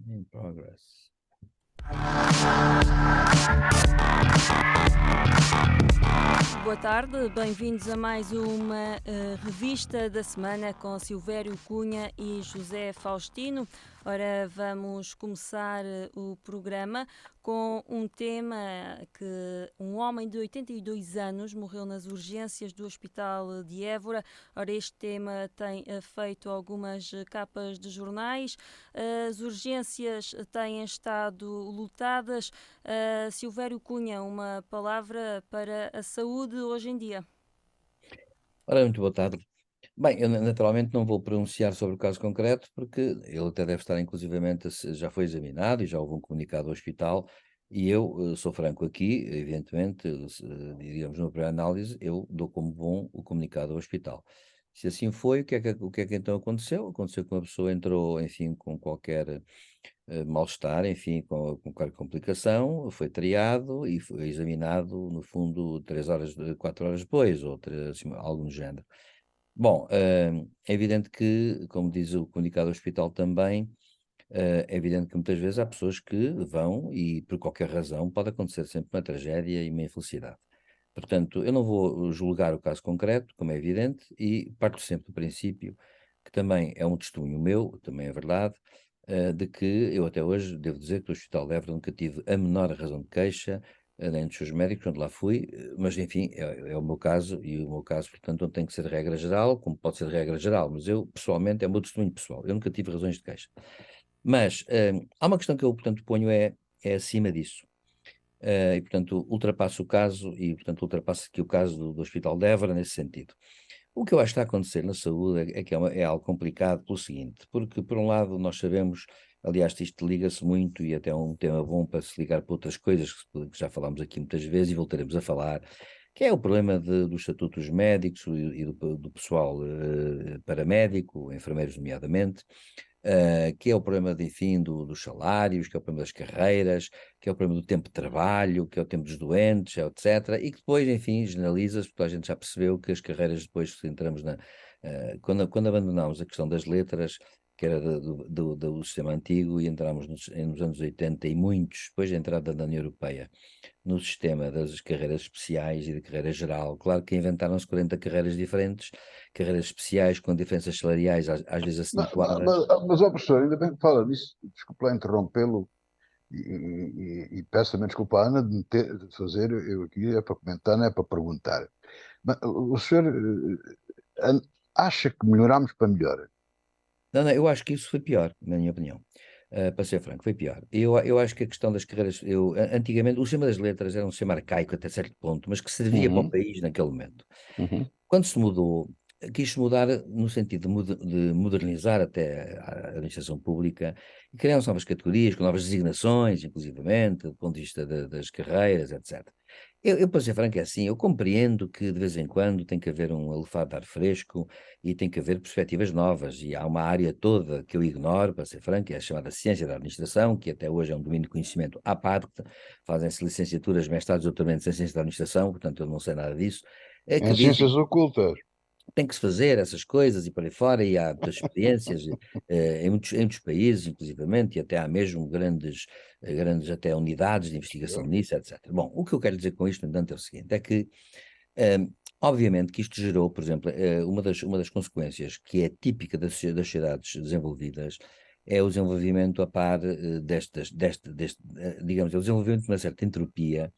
In progress. Boa tarde, bem-vindos a mais uma revista da semana com Silvério Cunha e José Faustino. Ora, vamos começar o programa com um tema que um homem de 82 anos morreu nas urgências do Hospital de Évora. Ora, este tema tem feito algumas capas de jornais. As urgências têm estado lotadas. Silvério Cunha, uma palavra para a saúde hoje em dia. Ora, muito boa tarde. Bem, eu naturalmente não vou pronunciar sobre o caso concreto, porque ele até deve estar inclusivamente, já foi examinado e já houve um comunicado ao hospital, e eu sou franco aqui, evidentemente, diríamos numa primeira análise, eu dou como bom o comunicado ao hospital. Se assim foi, o que é que então aconteceu? Aconteceu que uma pessoa entrou, enfim, com qualquer mal-estar, enfim, com qualquer complicação, foi triado e foi examinado, no fundo, 3 horas, 4 horas depois, ou assim, algo do género. Bom, é evidente que, como diz o comunicado do hospital também, é evidente que muitas vezes há pessoas que vão e, por qualquer razão, pode acontecer sempre uma tragédia e uma infelicidade. Portanto, eu não vou julgar o caso concreto, como é evidente, e parto sempre do princípio que também é um testemunho meu, também é verdade, de que eu até hoje devo dizer que do Hospital de Évora nunca tive a menor razão de queixa, nem dos seus médicos, quando lá fui, mas enfim, é o meu caso, e o meu caso, portanto, não tem que ser regra geral, como pode ser regra geral, mas eu, pessoalmente, é o meu testemunho pessoal, eu nunca tive razões de queixa. Mas há uma questão que eu, portanto, ponho é acima disso. E, portanto, ultrapassa o caso e, portanto, ultrapassa aqui o caso do Hospital de Évora nesse sentido. O que eu acho que está a acontecer na saúde é que é algo complicado pelo seguinte, porque, por um lado, nós sabemos, aliás, isto liga-se muito e até é um tema bom para se ligar para outras coisas que já falámos aqui muitas vezes e voltaremos a falar, que é o problema do estatuto dos médicos e do pessoal paramédico, enfermeiros nomeadamente, que é o problema, de, enfim, dos salários, que é o problema das carreiras, que é o problema do tempo de trabalho, que é o tempo dos doentes, etc. E que depois, enfim, generaliza-se, porque a gente já percebeu que as carreiras, depois que entramos quando abandonamos a questão das letras, que era do sistema antigo, e entramos nos anos 80 e muitos, depois da entrada da União Europeia, no sistema das carreiras especiais e da carreira geral. Claro que inventaram-se 40 carreiras diferentes, carreiras especiais com diferenças salariais, às vezes a 5 horas. Mas, ó, professor, ainda bem que fala disso, desculpe lá interrompê-lo e peço também desculpa à Ana de fazer, eu aqui é para comentar, não é para perguntar. Mas o senhor acha que melhoramos para melhor? Não, não, eu acho que isso foi pior, na minha opinião. Para ser franco, foi pior. Eu acho que a questão das carreiras, antigamente, o sistema das letras era um sistema arcaico até certo ponto, mas que servia para o Uhum, país naquele momento. uhum. Quando se mudou, quis-se mudar no sentido de modernizar até a administração pública e criar novas categorias, com novas designações, inclusivamente, do ponto de vista das carreiras, etc. Para ser franco, é assim, eu compreendo que de vez em quando tem que haver um olfato de ar fresco e tem que haver perspectivas novas, e há uma área toda que eu ignoro, para ser franco, é a chamada ciência da administração, que até hoje é um domínio de conhecimento à parte, fazem-se licenciaturas, mestrados, doutoramentos em ciência da administração, portanto eu não sei nada disso, é que Em dizem ciências ocultas. tem que se fazer essas coisas e por aí fora, e há muitas experiências em muitos países, inclusivamente, e até há mesmo grandes até unidades de investigação nisso, etc. Bom, o que eu quero dizer com isto, no entanto, é o seguinte, é que, eh, obviamente que isto gerou, por exemplo, uma das consequências que é típica das sociedades desenvolvidas, é o desenvolvimento a par digamos, é o desenvolvimento de uma certa entropia,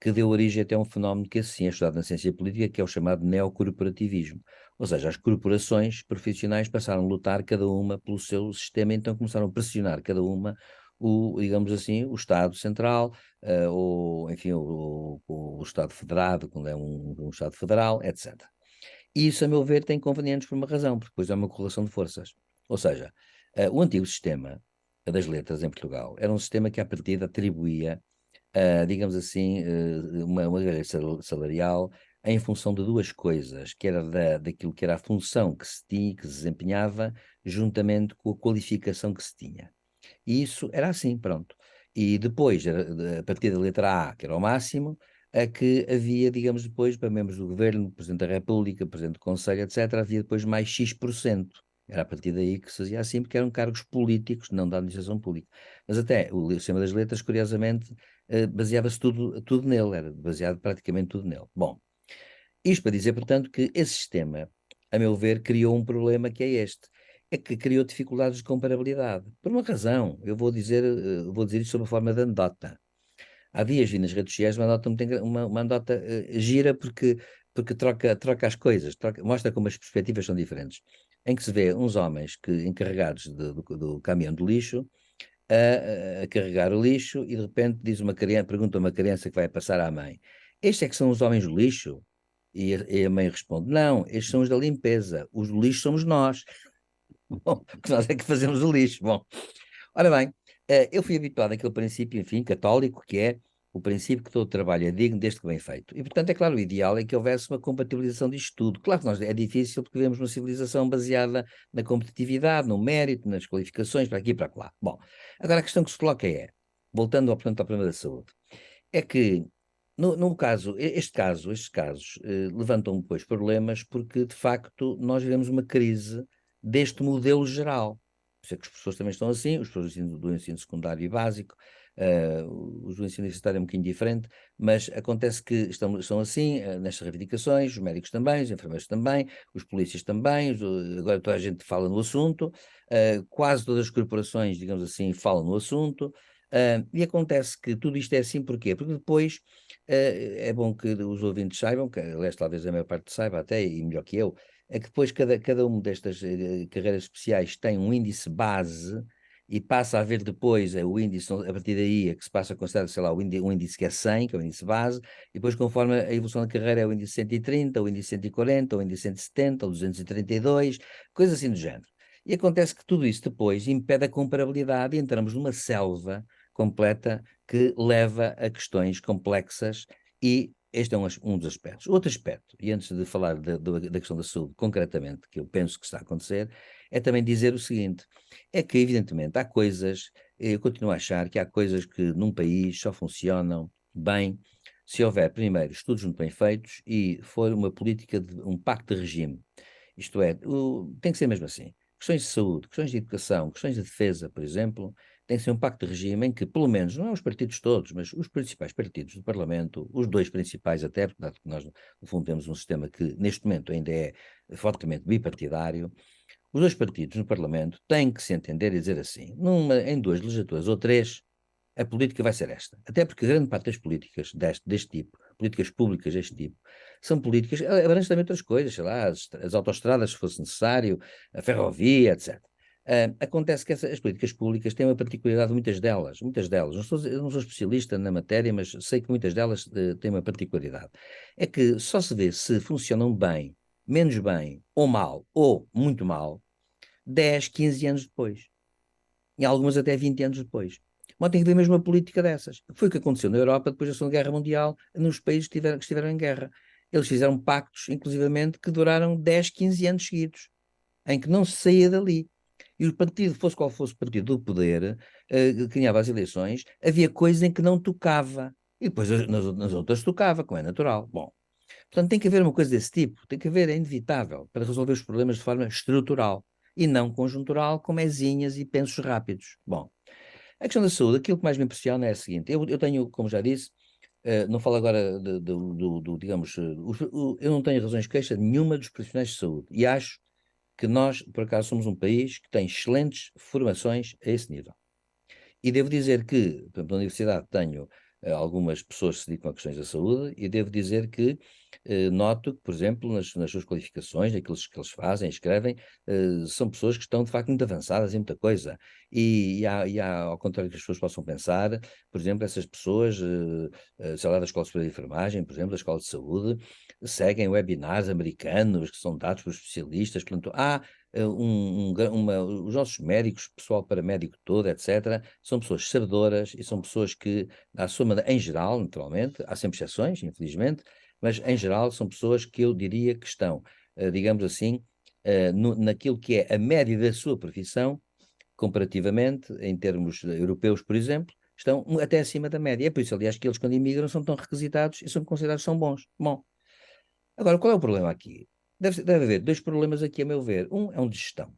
que deu origem até a um fenómeno que assim é estudado na ciência política, que é o chamado neocorporativismo. Ou seja, as corporações profissionais passaram a lutar cada uma pelo seu sistema, então começaram a pressionar cada uma digamos assim, o Estado Central, ou, enfim, o Estado Federado, quando é um Estado Federal, etc. E isso, a meu ver, tem inconvenientes por uma razão, porque depois é uma correlação de forças. Ou seja, o antigo sistema das letras em Portugal era um sistema que, à partida, atribuía digamos assim, uma grelha salarial em função de duas coisas, que era daquilo que era a função que se tinha, que se desempenhava, juntamente com a qualificação que se tinha. E isso era assim, pronto. E depois, a partir da letra A, que era o máximo, a que havia, digamos, depois, para membros do governo, Presidente da República, Presidente do Conselho, etc., havia depois mais X%. Era a partir daí que se fazia assim, porque eram cargos políticos, não da administração pública. Mas até o sistema das letras, curiosamente, baseava-se tudo nele, era baseado praticamente tudo nele. Bom, isto para dizer, portanto, que esse sistema, a meu ver, criou um problema que é este. É que criou dificuldades de comparabilidade. Por uma razão, eu vou dizer isto sob a forma de anedota. Há dias vi nas redes sociais uma anedota gira porque troca as coisas, mostra como as perspectivas são diferentes. Em que se vê uns homens encarregados do caminhão de lixo a carregar o lixo e de repente pergunta uma criança que vai passar à mãe: estes é que são os homens do lixo? E a mãe responde: não, estes são os da limpeza, os do lixo somos nós. Bom, porque nós é que fazemos o lixo. Bom, ora bem, eu fui habituado àquele princípio, enfim, católico, que é o princípio que todo trabalho é digno desde que bem feito. E, portanto, é claro, o ideal é que houvesse uma compatibilização disto tudo. Claro que é difícil porque vivemos uma civilização baseada na competitividade, no mérito, nas qualificações, para aqui e para lá. Bom, agora a questão que se coloca é, voltando, portanto, ao problema da saúde, é que, no caso, estes casos levantam depois problemas porque, de facto, nós vivemos uma crise deste modelo geral. Por isso é que os professores também estão assim, os professores do ensino secundário e básico, os do ensino universitário é um bocadinho diferente, mas acontece que estão assim, nestas reivindicações, os médicos também, os enfermeiros também, os polícias também, agora toda a gente fala no assunto, quase todas as corporações, digamos assim, falam no assunto, e acontece que tudo isto é assim, porquê? Porque depois é bom que os ouvintes saibam, que aliás talvez a maior parte saiba até, e melhor que eu, é que depois cada uma destas carreiras especiais tem um índice base e passa a haver depois o índice, a partir daí é que se passa a considerar, sei lá, um índice que é 100, que é o índice base, e depois conforme a evolução da carreira é o índice 130, o índice 140, o índice 170, o 232, coisas assim do género. E acontece que tudo isso depois impede a comparabilidade e entramos numa selva completa que leva a questões complexas e este é um dos aspectos. Outro aspecto, e antes de falar da questão da saúde concretamente, que eu penso que está a acontecer, é também dizer o seguinte, é que evidentemente há coisas, eu continuo a achar que há coisas que num país só funcionam bem se houver primeiro estudos muito bem feitos e for uma política, um pacto de regime. Isto é, tem que ser mesmo assim. Questões de saúde, questões de educação, questões de defesa, por exemplo, tem que ser um pacto de regime em que, pelo menos, não é os partidos todos, mas os principais partidos do Parlamento, os dois principais até, porque nós, no fundo, temos um sistema que, neste momento, ainda é fortemente bipartidário, os dois partidos no Parlamento têm que se entender e dizer assim, em duas legislaturas ou três, a política vai ser esta. Até porque grande parte das políticas deste tipo, políticas públicas deste tipo, são políticas, abrangem também outras coisas, sei lá, as autoestradas, se fosse necessário, a ferrovia, etc. Acontece que as políticas públicas têm uma particularidade, muitas delas, eu não sou especialista na matéria, mas sei que muitas delas têm uma particularidade. É que só se vê se funcionam bem, menos bem, ou mal, ou muito mal, 10, 15 anos depois. E algumas até 20 anos depois. Mas tem que haver mesmo uma política dessas. Foi o que aconteceu na Europa depois da Segunda Guerra Mundial, nos países que estiveram em guerra. Eles fizeram pactos, inclusivamente, que duraram 10, 15 anos seguidos, em que não se saía dali. E o partido, fosse qual fosse o partido do poder, que ganhava as eleições, havia coisas em que não tocava. E depois nas outras tocava, como é natural. Bom, portanto, tem que haver uma coisa desse tipo, tem que haver, é inevitável, para resolver os problemas de forma estrutural e não conjuntural, com mesinhas e pensos rápidos. Bom, a questão da saúde, aquilo que mais me impressiona é a seguinte: eu tenho, como já disse, não falo agora digamos, eu não tenho razões de queixa nenhuma dos profissionais de saúde e acho que nós, por acaso, somos um país que tem excelentes formações a esse nível. E devo dizer que, por exemplo, na universidade tenho algumas pessoas que se dedicam a questões da saúde e devo dizer que noto que, por exemplo, nas suas qualificações, naquilo que eles fazem, escrevem, são pessoas que estão de facto muito avançadas em muita coisa. Ao contrário do que as pessoas possam pensar, por exemplo, essas pessoas, sei lá, da Escola Superior de Enfermagem, por exemplo, da Escola de Saúde, seguem webinars americanos que são dados por especialistas, portanto, há os nossos médicos, pessoal paramédico todo, etc., são pessoas sabedoras e são pessoas que, à sua maneira, em geral, naturalmente, há sempre exceções, infelizmente, mas em geral são pessoas que eu diria que estão, digamos assim, naquilo que é a média da sua profissão, comparativamente, em termos europeus, por exemplo, estão até acima da média. É por isso, aliás, que eles, quando imigram, são tão requisitados e são considerados são bons. Bom, agora, qual é o problema aqui? Deve haver dois problemas aqui, a meu ver. Um é um de gestão.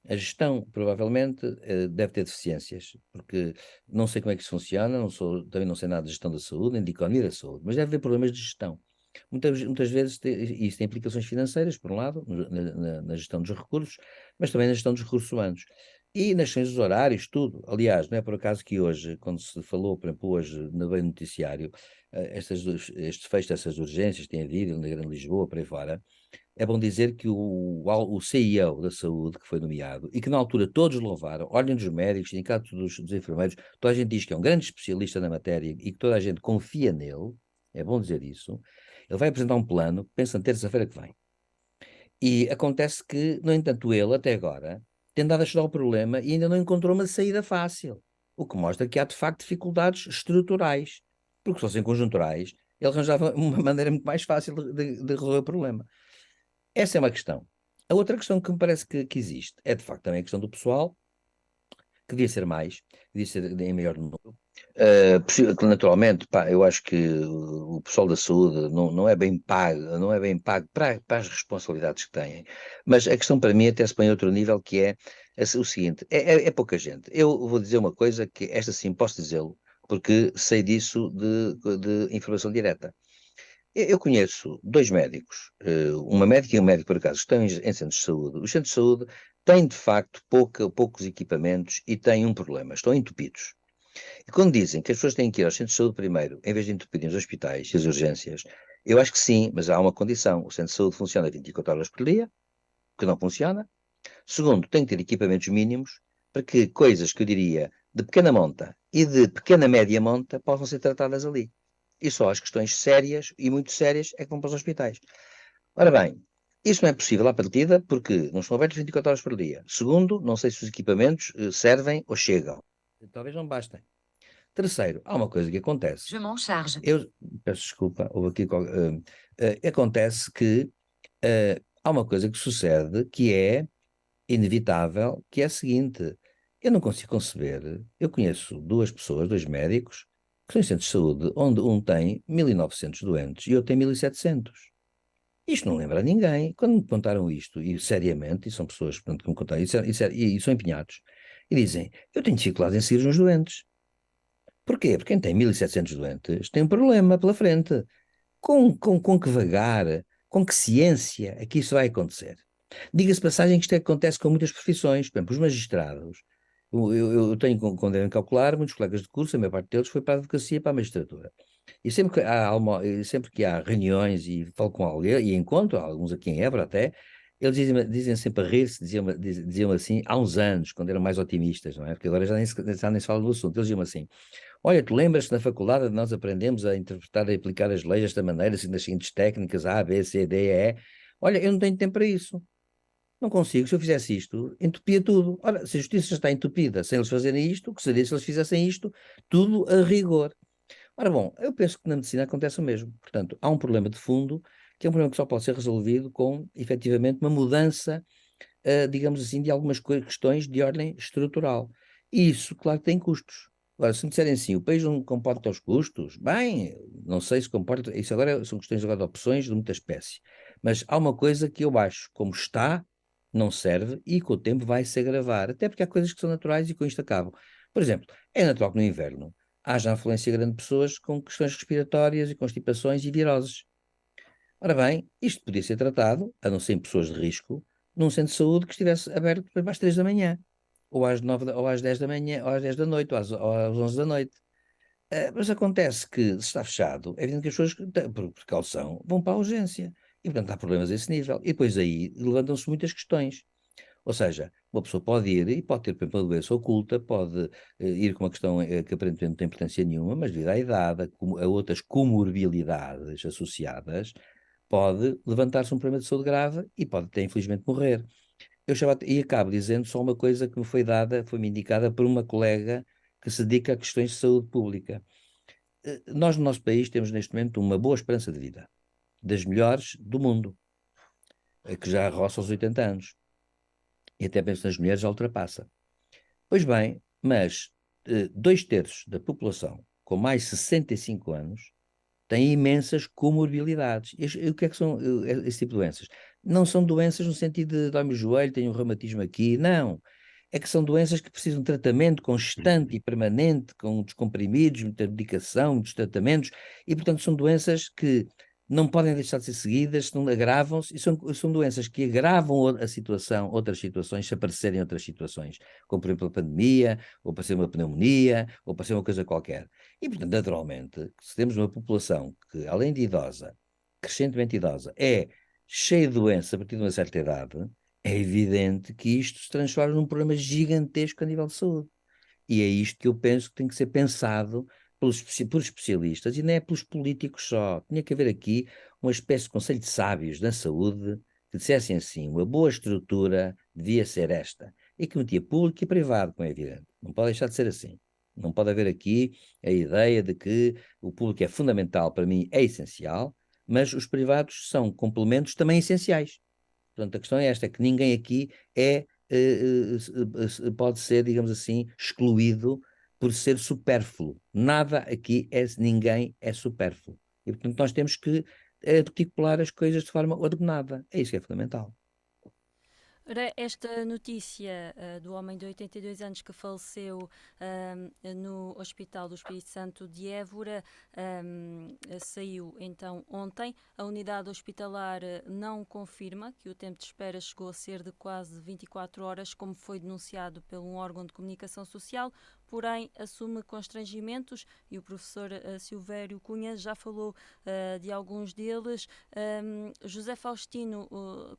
A gestão, provavelmente, deve ter deficiências, porque não sei como é que isso funciona, também não sei nada de gestão da saúde, nem de economia da saúde, mas deve haver problemas de gestão. Muitas vezes isso tem implicações financeiras, por um lado, na gestão dos recursos, mas também na gestão dos recursos humanos. E nas questões dos horários, tudo. Aliás, não é por acaso que hoje, quando se falou, por exemplo, hoje no Bem Noticiário, este fecho dessas urgências que tem havido na Grande Lisboa, por aí fora, é bom dizer que o CEO da saúde, que foi nomeado, e que na altura todos louvaram, Ordem dos Médicos, Sindicato dos Enfermeiros, toda a gente diz que é um grande especialista na matéria e que toda a gente confia nele, é bom dizer isso, ele vai apresentar um plano, pensa na terça-feira que vem. E acontece que, no entanto, ele, até agora, tem dado a estudar o problema e ainda não encontrou uma saída fácil, o que mostra que há, de facto, dificuldades estruturais, porque se fossem conjunturais, ele arranjava uma maneira muito mais fácil de resolver o problema. Essa é uma questão. A outra questão que me parece que existe é, de facto, também a questão do pessoal, que devia ser mais, devia ser em maior número. Naturalmente, pá, eu acho que o pessoal da saúde não é bem pago, não é bem pago para as responsabilidades que têm. Mas a questão para mim até se põe a outro nível, que é o seguinte: é pouca gente. Eu vou dizer uma coisa que esta sim posso dizê-lo, porque sei disso de informação direta. Eu conheço dois médicos, uma médica e um médico, por acaso, que estão em centros de saúde. Os centros de saúde têm, de facto, poucos equipamentos e têm um problema: estão entupidos. E quando dizem que as pessoas têm que ir aos centros de saúde primeiro, em vez de entupirem os hospitais e as urgências, eu acho que sim, mas há uma condição: o centro de saúde funciona 24 horas por dia, que não funciona. Segundo, tem que ter equipamentos mínimos para que coisas que eu diria de pequena monta e de pequena média monta possam ser tratadas ali. E só as questões sérias e muito sérias é que vão para os hospitais. Ora bem, isso não é possível à partida porque não estão abertos 24 horas por dia. Segundo, não sei se os equipamentos servem ou chegam. Talvez não bastem. Terceiro, há uma coisa que acontece. Je m'en charge. Eu peço desculpa, houve aqui. Acontece que há uma coisa que sucede que é inevitável, que é a seguinte: eu não consigo conceber. Eu conheço duas pessoas, dois médicos, que são em centros de saúde, onde um tem 1900 doentes e outro tem 1700. Isto não lembra a ninguém. Quando me contaram isto, e seriamente, e são pessoas portanto, que me contaram, e são empenhados, e dizem: eu tenho dificuldade em seguir os meus doentes. Porquê? Porque quem tem 1700 doentes tem um problema pela frente. Com que vagar, com que ciência é que isso vai acontecer? Diga-se de passagem que isto acontece com muitas profissões, por exemplo, os magistrados. Eu tenho, como devem calcular, muitos colegas de curso, a maior parte deles foi para a advocacia e para a magistratura. E sempre que há reuniões e falo com alguém, e encontro alguns aqui em Évora até, eles dizem sempre a rir-se, diziam assim, há uns anos, quando eram mais otimistas, não é? Porque agora já nem se fala do assunto. Eles diziam assim: olha, tu lembras-te na faculdade nós aprendemos a interpretar e aplicar as leis desta maneira, assim, das seguintes técnicas, A, B, C, D, E. Olha, eu não tenho tempo para isso. Não consigo. Se eu fizesse isto, entupia tudo. Ora, se a justiça está entupida sem eles fazerem isto, o que seria se eles fizessem isto? Tudo a rigor. Ora bom, eu penso que na medicina acontece o mesmo. Portanto, há um problema de fundo, que é um problema que só pode ser resolvido com, efetivamente, uma mudança, digamos assim, de algumas questões de ordem estrutural. E isso, claro, tem custos. Agora, se me disserem assim, o país não comporta os custos, bem, não sei se comporta, isso agora são questões agora de opções de muita espécie. Mas há uma coisa que eu acho, como está, não serve e com o tempo vai se agravar, até porque há coisas que são naturais e com isto acabam. Por exemplo, é natural que no inverno haja afluência grande de pessoas com questões respiratórias e constipações e viroses. Ora bem, isto podia ser tratado, a não ser em pessoas de risco, num centro de saúde que estivesse aberto por exemplo, às 3 da manhã, ou às 9, ou às 10 da manhã, ou às 10 da noite, ou às 11 da noite. Mas acontece que, se está fechado, é evidente que as pessoas, por precaução, vão para a urgência. E, portanto, há problemas a esse nível. E depois aí levantam-se muitas questões. Ou seja, uma pessoa pode ir e pode ter, por exemplo, uma doença oculta, pode ir com uma questão que aparentemente não tem importância nenhuma, mas devido à idade, a outras comorbilidades associadas, pode levantar-se um problema de saúde grave e pode até, infelizmente, morrer. E acabo dizendo só uma coisa que me foi dada, foi-me indicada por uma colega que se dedica a questões de saúde pública. Nós, no nosso país, temos neste momento uma boa esperança de vida, das melhores do mundo, que já roça os 80 anos. E até penso nas mulheres já ultrapassa. Pois bem, mas 2/3 da população com mais de 65 anos têm imensas comorbilidades. E o que é que são esse tipo de doenças? não são doenças no sentido de dói-me o joelho, tenho um reumatismo aqui, não. É que são doenças que precisam de tratamento constante e permanente, com muitos comprimidos, muita medicação, muitos tratamentos, e portanto são doenças que não podem deixar de ser seguidas, senão agravam-se, e são doenças que agravam a situação, outras situações, se aparecerem outras situações, como por exemplo a pandemia, ou para ser uma pneumonia, ou para ser uma coisa qualquer. E portanto, naturalmente, se temos uma população que, além de idosa, crescentemente idosa, é cheia de doença a partir de uma certa idade, é evidente que isto se transforma num problema gigantesco a nível de saúde. E é isto que eu penso que tem que ser pensado por especialistas e não é pelos políticos só. Tinha que haver aqui uma espécie de conselho de sábios da saúde que dissessem assim, uma boa estrutura devia ser esta, e que metia público e privado, como é evidente. Não pode deixar de ser assim. Não pode haver aqui a ideia de que o público é fundamental, para mim é essencial, mas os privados são complementos também essenciais. Portanto, a questão é esta, é que ninguém aqui pode ser, digamos assim, excluído por ser supérfluo. Nada aqui ninguém é supérfluo. E, portanto, nós temos que articular as coisas de forma ordenada. É isso que é fundamental. Ora, esta notícia do homem de 82 anos que faleceu no Hospital do Espírito Santo de Évora saiu então ontem. A unidade hospitalar não confirma que o tempo de espera chegou a ser de quase 24 horas, como foi denunciado por um órgão de comunicação social, porém assume constrangimentos e o professor Silvério Cunha já falou de alguns deles. José Faustino,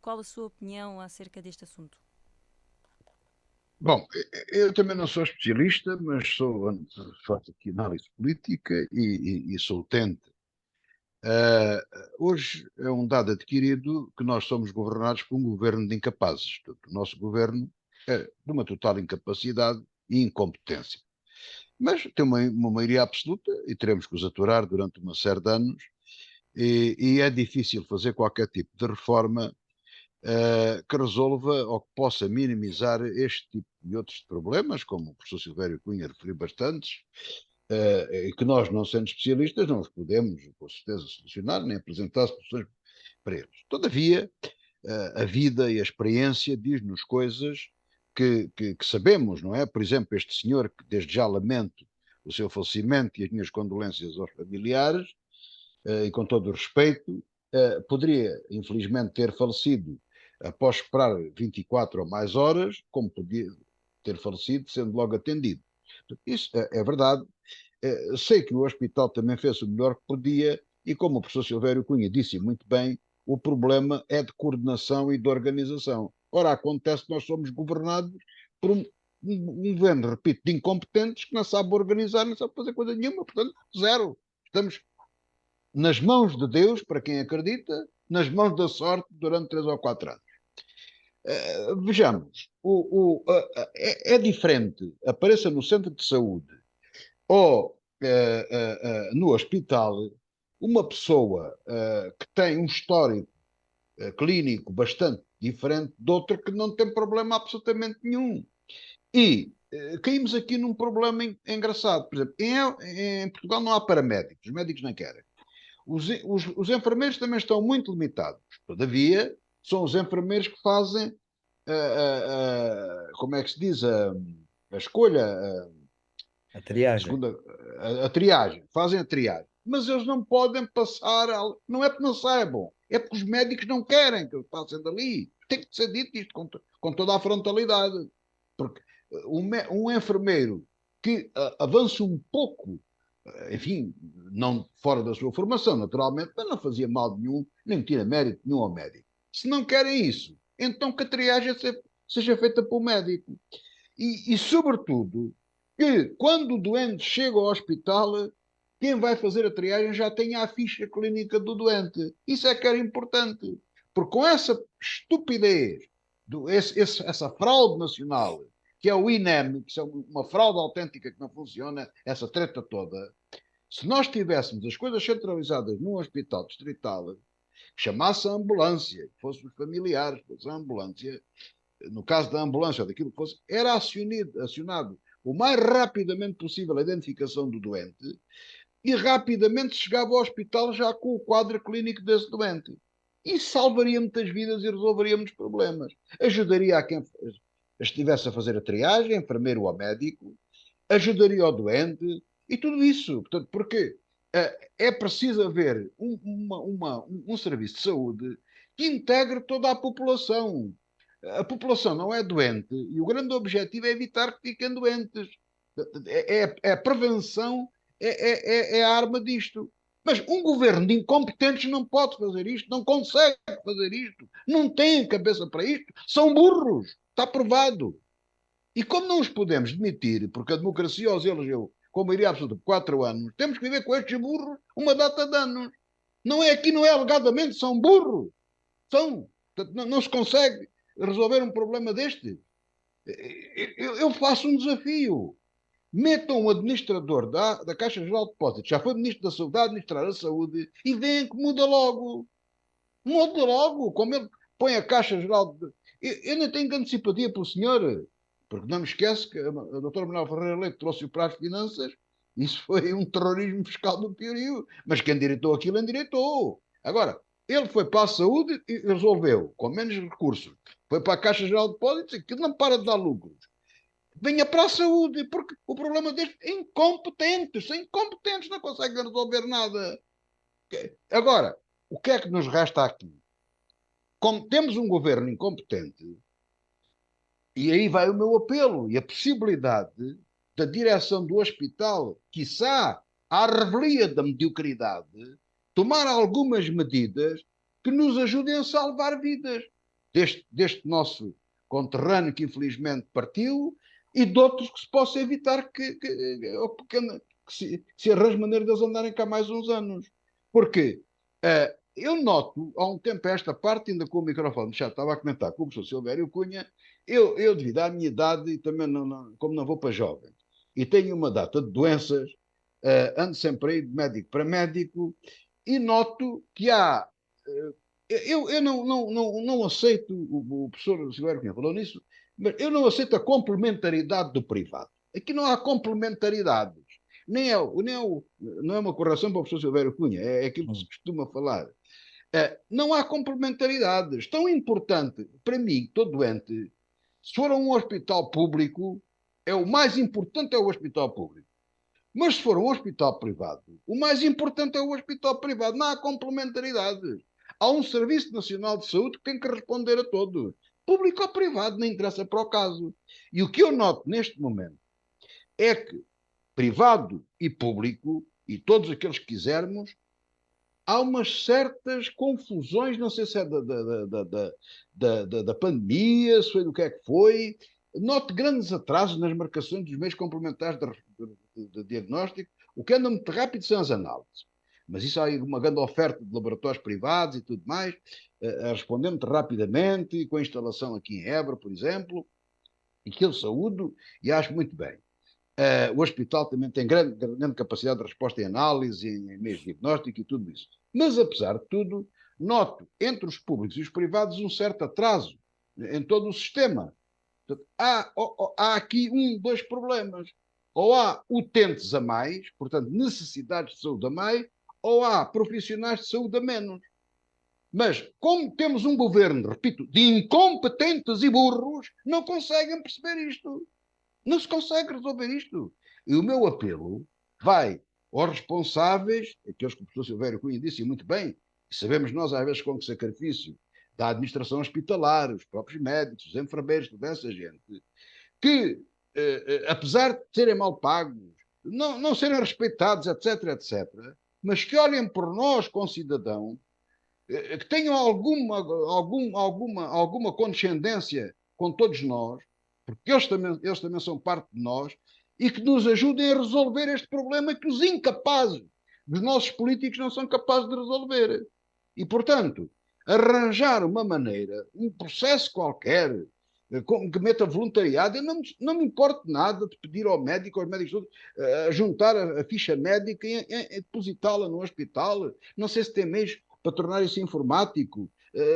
qual a sua opinião acerca deste assunto? Bom, eu também não sou especialista, mas faço aqui análise política e sou utente. Uh, Hoje é um dado adquirido que nós somos governados por um governo de incapazes. Portanto, o nosso governo é de uma total incapacidade e incompetência. Mas tem uma maioria absoluta e teremos que os aturar durante uma série de anos. E é difícil fazer qualquer tipo de reforma que resolva ou que possa minimizar este tipo de outros problemas, como o professor Silvério Cunha referiu bastantes, e que nós, não sendo especialistas, não os podemos, com certeza, solucionar, nem apresentar soluções para eles. Todavia, a vida e a experiência diz-nos coisas que sabemos, não é? Por exemplo, este senhor, que desde já lamento o seu falecimento e as minhas condolências aos familiares, e com todo o respeito, poderia, infelizmente, ter falecido após esperar 24 ou mais horas, como podia ter falecido sendo logo atendido. Isso é verdade. Sei que o hospital também fez o melhor que podia e, como o professor Silvério Cunha disse muito bem, o problema é de coordenação e de organização. Ora, acontece que nós somos governados por um governo, repito, de incompetentes que não sabe organizar, não sabe fazer coisa nenhuma, portanto, zero. Estamos nas mãos de Deus, para quem acredita, nas mãos da sorte durante 3 ou 4 anos. Vejamos, é diferente, apareça no centro de saúde ou no hospital, uma pessoa que tem um histórico clínico bastante diferente de outra que não tem problema absolutamente nenhum. E caímos aqui num problema engraçado. Por exemplo, em Portugal não há paramédicos, os médicos não querem. Os enfermeiros também estão muito limitados. Todavia, são os enfermeiros que fazem, como é que se diz, a escolha, A triagem. segunda, a triagem, fazem a triagem. Mas eles não podem passar, não é porque não saibam, é porque os médicos não querem que eles passem dali. Tem que ser dito isto com toda a frontalidade. Porque um enfermeiro que avance um pouco, enfim, não fora da sua formação, naturalmente, mas não fazia mal nenhum, nem tira mérito nenhum ao médico. Se não querem isso, então que a triagem seja feita pelo médico. Sobretudo, que quando o doente chega ao hospital, quem vai fazer a triagem já tenha a ficha clínica do doente. Isso é que era importante. Porque com essa estupidez, essa fraude nacional, que é o INEM, que é uma fraude autêntica que não funciona, essa treta toda, se nós tivéssemos as coisas centralizadas num hospital distrital, que chamasse a ambulância, que fossem os familiares, que fosse a ambulância, no caso da ambulância ou daquilo que fosse, era acionado o mais rapidamente possível a identificação do doente e rapidamente chegava ao hospital já com o quadro clínico desse doente. Isso salvaria muitas vidas e resolveria muitos problemas. Ajudaria a quem estivesse a fazer a triagem, enfermeiro ou médico, ajudaria o doente e tudo isso. Portanto, porque é preciso haver um serviço de saúde que integre toda a população. A população não é doente e o grande objetivo é evitar que fiquem doentes. É a prevenção, é a arma disto. Mas um governo de incompetentes não pode fazer isto, não consegue fazer isto, não tem cabeça para isto, são burros, está provado. E como não os podemos demitir, porque a democracia os elegeu com maioria absoluta por 4 anos, temos que viver com estes burros uma data de anos. Não é aqui, não é alegadamente, são burros. São. Portanto, não se consegue resolver um problema deste. Eu faço um desafio. Metam um administrador da Caixa Geral de Depósitos, já foi ministro da Saúde, a administrar a saúde, e veem que muda logo. Muda logo, como ele põe a Caixa Geral de... Eu não tenho grande simpatia pelo senhor, porque não me esquece que a doutora Manuel Ferreira Leite trouxe-o para as finanças, isso foi um terrorismo fiscal do piorio, mas quem endireitou aquilo, endireitou. Agora, ele foi para a saúde e resolveu, com menos recursos, foi para a Caixa Geral de Depósitos, aquilo não para de dar lucros. Venha para a saúde, porque o problema deste é incompetentes, são incompetentes, não conseguem resolver nada. Agora, o que é que nos resta aqui? Como temos um governo incompetente, e aí vai o meu apelo, e a possibilidade da direção do hospital, quiçá à revelia da mediocridade, tomar algumas medidas que nos ajudem a salvar vidas deste nosso conterrâneo que infelizmente partiu e de outros que se possa evitar que se arranje maneira de eles andarem cá mais uns anos. Porque eu noto, há um tempo, esta parte, ainda com o microfone, já estava a comentar com o professor Silvério Cunha, eu devido à minha idade, e também como não vou para jovem, e tenho uma data de doenças, ando sempre aí de médico para médico, e noto que há. Eu não aceito, o professor Silvério Cunha falou nisso, mas eu não aceito a complementaridade do privado. Aqui não há complementaridades. Não é uma correção para o professor Silvério Cunha, é aquilo que se costuma falar. Não há complementaridades. Tão importante, para mim, estou doente, se for a um hospital público, o mais importante é o hospital público. Mas se for um hospital privado, o mais importante é o hospital privado. Não há complementaridades. Há um Serviço Nacional de Saúde que tem que responder a todos. Público ou privado, não interessa para o caso. E o que eu noto neste momento é que privado e público, e todos aqueles que quisermos, há umas certas confusões, não sei se é da pandemia, se foi do que é que foi. Note grandes atrasos nas marcações dos meios complementares de diagnóstico. O que anda muito rápido são as análises. Mas isso há uma grande oferta de laboratórios privados e tudo mais, a responder muito rapidamente, com a instalação aqui em Évora, por exemplo, e que eu saúdo e acho muito bem. O hospital também tem grande capacidade de resposta em análise, em meios de diagnóstico e tudo isso. Mas, apesar de tudo, noto entre os públicos e os privados um certo atraso em todo o sistema. Portanto, há aqui dois problemas. Ou há utentes a mais, portanto, necessidades de saúde a mais, ou há profissionais de saúde a menos. Mas, como temos um governo, repito, de incompetentes e burros, não conseguem perceber isto. Não se consegue resolver isto. E o meu apelo vai aos responsáveis, aqueles que o professor Silvério Cunha disse muito bem, e sabemos nós às vezes com que sacrifício da administração hospitalar, os próprios médicos, os enfermeiros, toda essa gente, que, apesar de serem mal pagos, não serem respeitados, etc., etc., mas que olhem por nós, concidadãos, que tenham alguma condescendência com todos nós, porque eles também são parte de nós, e que nos ajudem a resolver este problema que os incapazes dos nossos políticos não são capazes de resolver. E, portanto, arranjar uma maneira, um processo qualquer, que meta voluntariado, eu não me importo nada de pedir ao médico, aos médicos todos, juntar a ficha médica e depositá-la no hospital. Não sei se tem meios para tornar isso informático,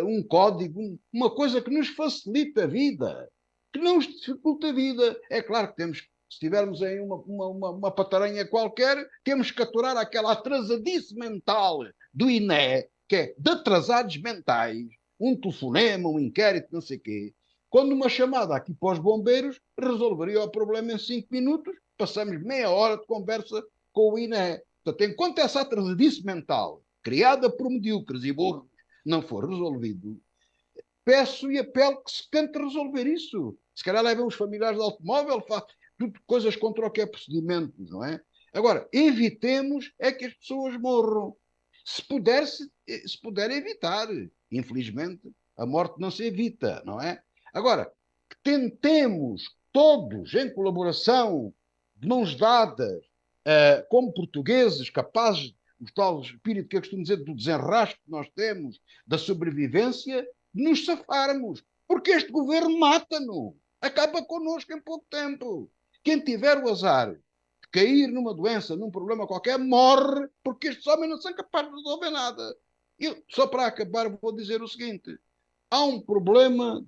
um código, uma coisa que nos facilite a vida, que não nos dificulte a vida. É claro que temos, se tivermos aí uma pataranha qualquer, temos que aturar aquela atrasadice mental do INE, que é de atrasados mentais, um telefonema, um inquérito, não sei o quê, quando uma chamada aqui para os bombeiros resolveria o problema em 5 minutos, passamos meia hora de conversa com o INE. Portanto, enquanto essa atrasadice mental, criada por medíocres e burros, não for resolvido, peço e apelo que se tente resolver isso. Se calhar levem os familiares de automóvel, tudo coisas contra o que é procedimento, não é? Agora, evitemos é que as pessoas morram. Se puder evitar. Infelizmente, a morte não se evita, não é? Agora, que tentemos todos, em colaboração, de mãos dadas, como portugueses, capazes, o tal espírito que eu costumo dizer do desenrasque que nós temos, da sobrevivência, de nos safarmos. Porque este governo mata-nos. Acaba connosco em pouco tempo. Quem tiver o azar de cair numa doença, num problema qualquer, morre, porque estes homens não são capazes de resolver nada. Eu, só para acabar, vou dizer o seguinte: há um problema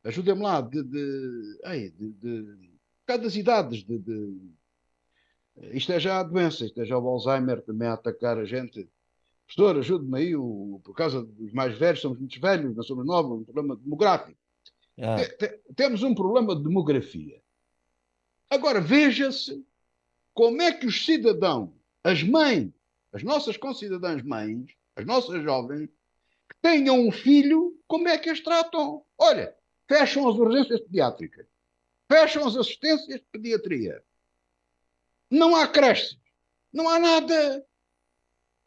ajuda-me lá, cada idades, isto é já a doença, isto é já o Alzheimer também a atacar a gente. Professor, ajude-me aí, por causa dos mais velhos, somos muitos velhos, não somos novos, um problema demográfico. Ah, Temos um problema de demografia. Agora, veja-se como é que os cidadãos, as mães, as nossas concidadãs mães, as nossas jovens, que tenham um filho, como é que as tratam? Olha, fecham as urgências pediátricas, fecham as assistências de pediatria, não há creches, não há nada.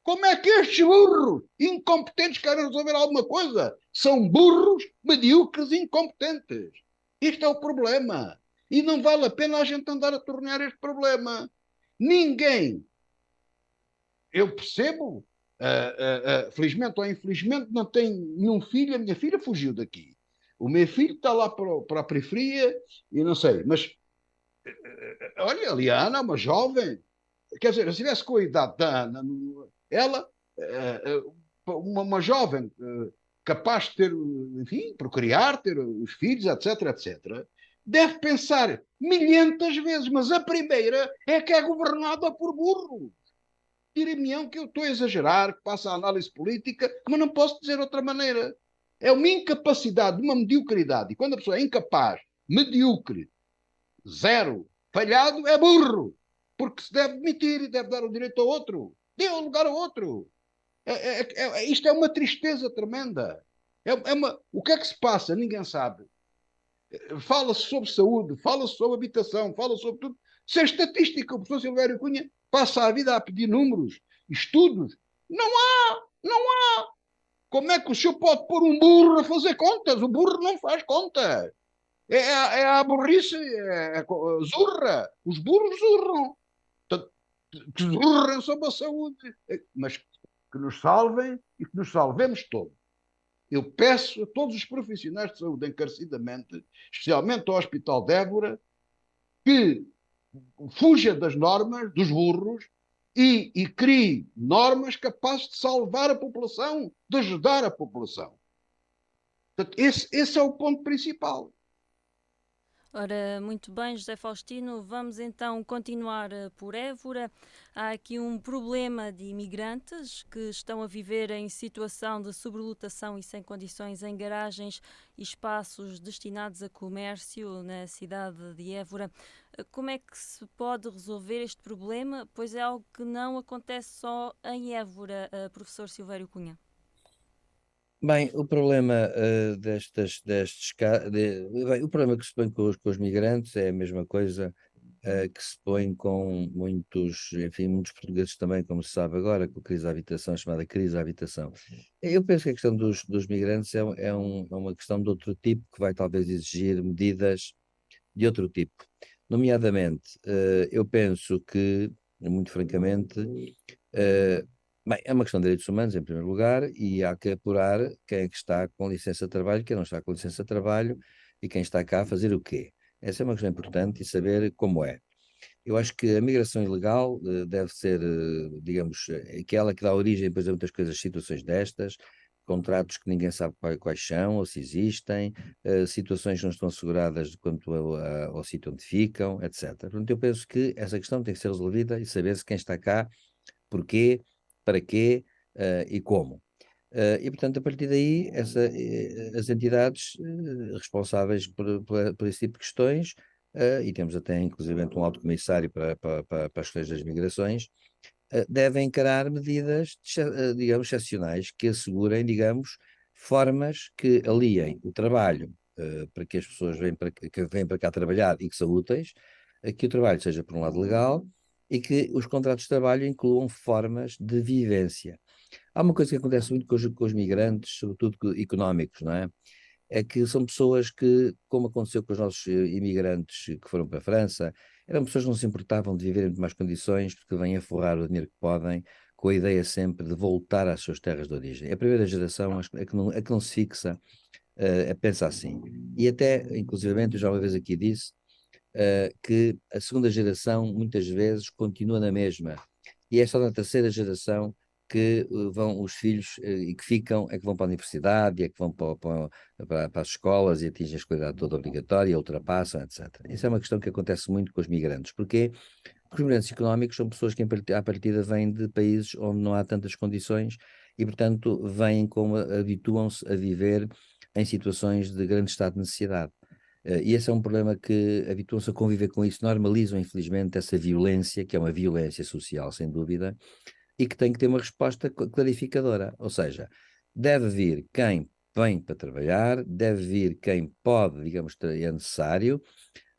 Como é que estes burros incompetentes querem resolver alguma coisa? São burros, medíocres e incompetentes. Isto é o problema. E não vale a pena a gente andar a tornear este problema. Ninguém, eu percebo, felizmente ou infelizmente, não tenho nenhum filho. A minha filha fugiu daqui. O meu filho está lá para a periferia e não sei. Mas, olha, a Liana é uma jovem. Quer dizer, se estivesse com a idade da Ana, ela, uma jovem capaz de ter, enfim, procriar, ter os filhos, etc, etc, deve pensar milhentas vezes, mas a primeira é que é governada por burro. Tire-me que eu estou a exagerar, que passa a análise política, mas não posso dizer de outra maneira. É uma incapacidade, uma mediocridade. E quando a pessoa é incapaz, medíocre, zero, falhado, é burro. Porque se deve demitir e deve dar o direito a outro. Dê o lugar a outro. Isto é uma tristeza tremenda. O que é que se passa? Ninguém sabe. Fala-se sobre saúde, fala-se sobre habitação, fala-se sobre tudo. Se a estatística, o professor Silvério Cunha passa a vida a pedir números, estudos, não há, não há. Como é que o senhor pode pôr um burro a fazer contas? O burro não faz contas. É a burrice, zurra. Os burros zurram. Que zurram sobre a saúde. Mas que nos salvem e que nos salvemos todos. Eu peço a todos os profissionais de saúde encarecidamente, especialmente ao Hospital de Évora, que fuja das normas, dos burros, e crie normas capazes de salvar a população, de ajudar a população. Portanto, esse é o ponto principal. Ora, muito bem, José Faustino, vamos então continuar por Évora. Há aqui um problema de imigrantes que estão a viver em situação de sobrelotação e sem condições em garagens e espaços destinados a comércio na cidade de Évora. Como é que se pode resolver este problema? Pois é algo que não acontece só em Évora, professor Silvério Cunha. bem, o problema bem, o problema que se põe com os migrantes é a mesma coisa que se põe com muitos, enfim, muitos portugueses também, como se sabe agora, com a crise da habitação, chamada crise da habitação. Eu penso que a questão dos migrantes é uma questão de outro tipo, que vai talvez exigir medidas de outro tipo. Nomeadamente, eu penso que, muito francamente, bem, é uma questão de direitos humanos, em primeiro lugar, e há que apurar quem é que está com licença de trabalho, quem não está com licença de trabalho e quem está cá a fazer o quê. Essa é uma questão importante e saber como é. Eu acho que a migração ilegal deve ser, digamos, aquela que dá origem, por exemplo, a muitas coisas, situações destas, contratos que ninguém sabe quais são ou se existem, situações que não estão asseguradas quanto ao sítio onde ficam, etc. Portanto, eu penso que essa questão tem que ser resolvida e saber-se quem está cá, porquê, para quê e como. E, portanto, a partir daí, as entidades responsáveis por esse tipo de questões, e temos até, inclusive, um alto comissário para as questões das migrações, devem encarar medidas, digamos, excepcionais que assegurem, digamos, formas que aliem o trabalho para que as pessoas que vêm para cá trabalhar e que são úteis, que o trabalho seja, por um lado, legal e que os contratos de trabalho incluam formas de vivência. Há uma coisa que acontece muito com os migrantes, sobretudo económicos, não é? É que são pessoas que, como aconteceu com os nossos imigrantes que foram para a França, eram pessoas que não se importavam de viver em más condições, porque vêm a forrar o dinheiro que podem, com a ideia sempre de voltar às suas terras de origem. A primeira geração é que não se fixa, pensa assim. E até, inclusivamente, eu já uma vez aqui disse, que a segunda geração muitas vezes continua na mesma. E é só na terceira geração que vão os filhos e que ficam, é que vão para a universidade, é que vão para as escolas e atingem a escolaridade toda obrigatória, ultrapassam, etc. Isso é uma questão que acontece muito com os migrantes. Porquê? Porque os migrantes económicos são pessoas que, à partida, vêm de países onde não há tantas condições e, portanto, vêm como habituam-se a viver em situações de grande estado de necessidade. E esse é um problema que habituam-se a conviver com isso, normalizam, infelizmente, essa violência, que é uma violência social, sem dúvida, e que tem que ter uma resposta clarificadora. Ou seja, deve vir quem vem para trabalhar, deve vir quem pode, digamos, é necessário,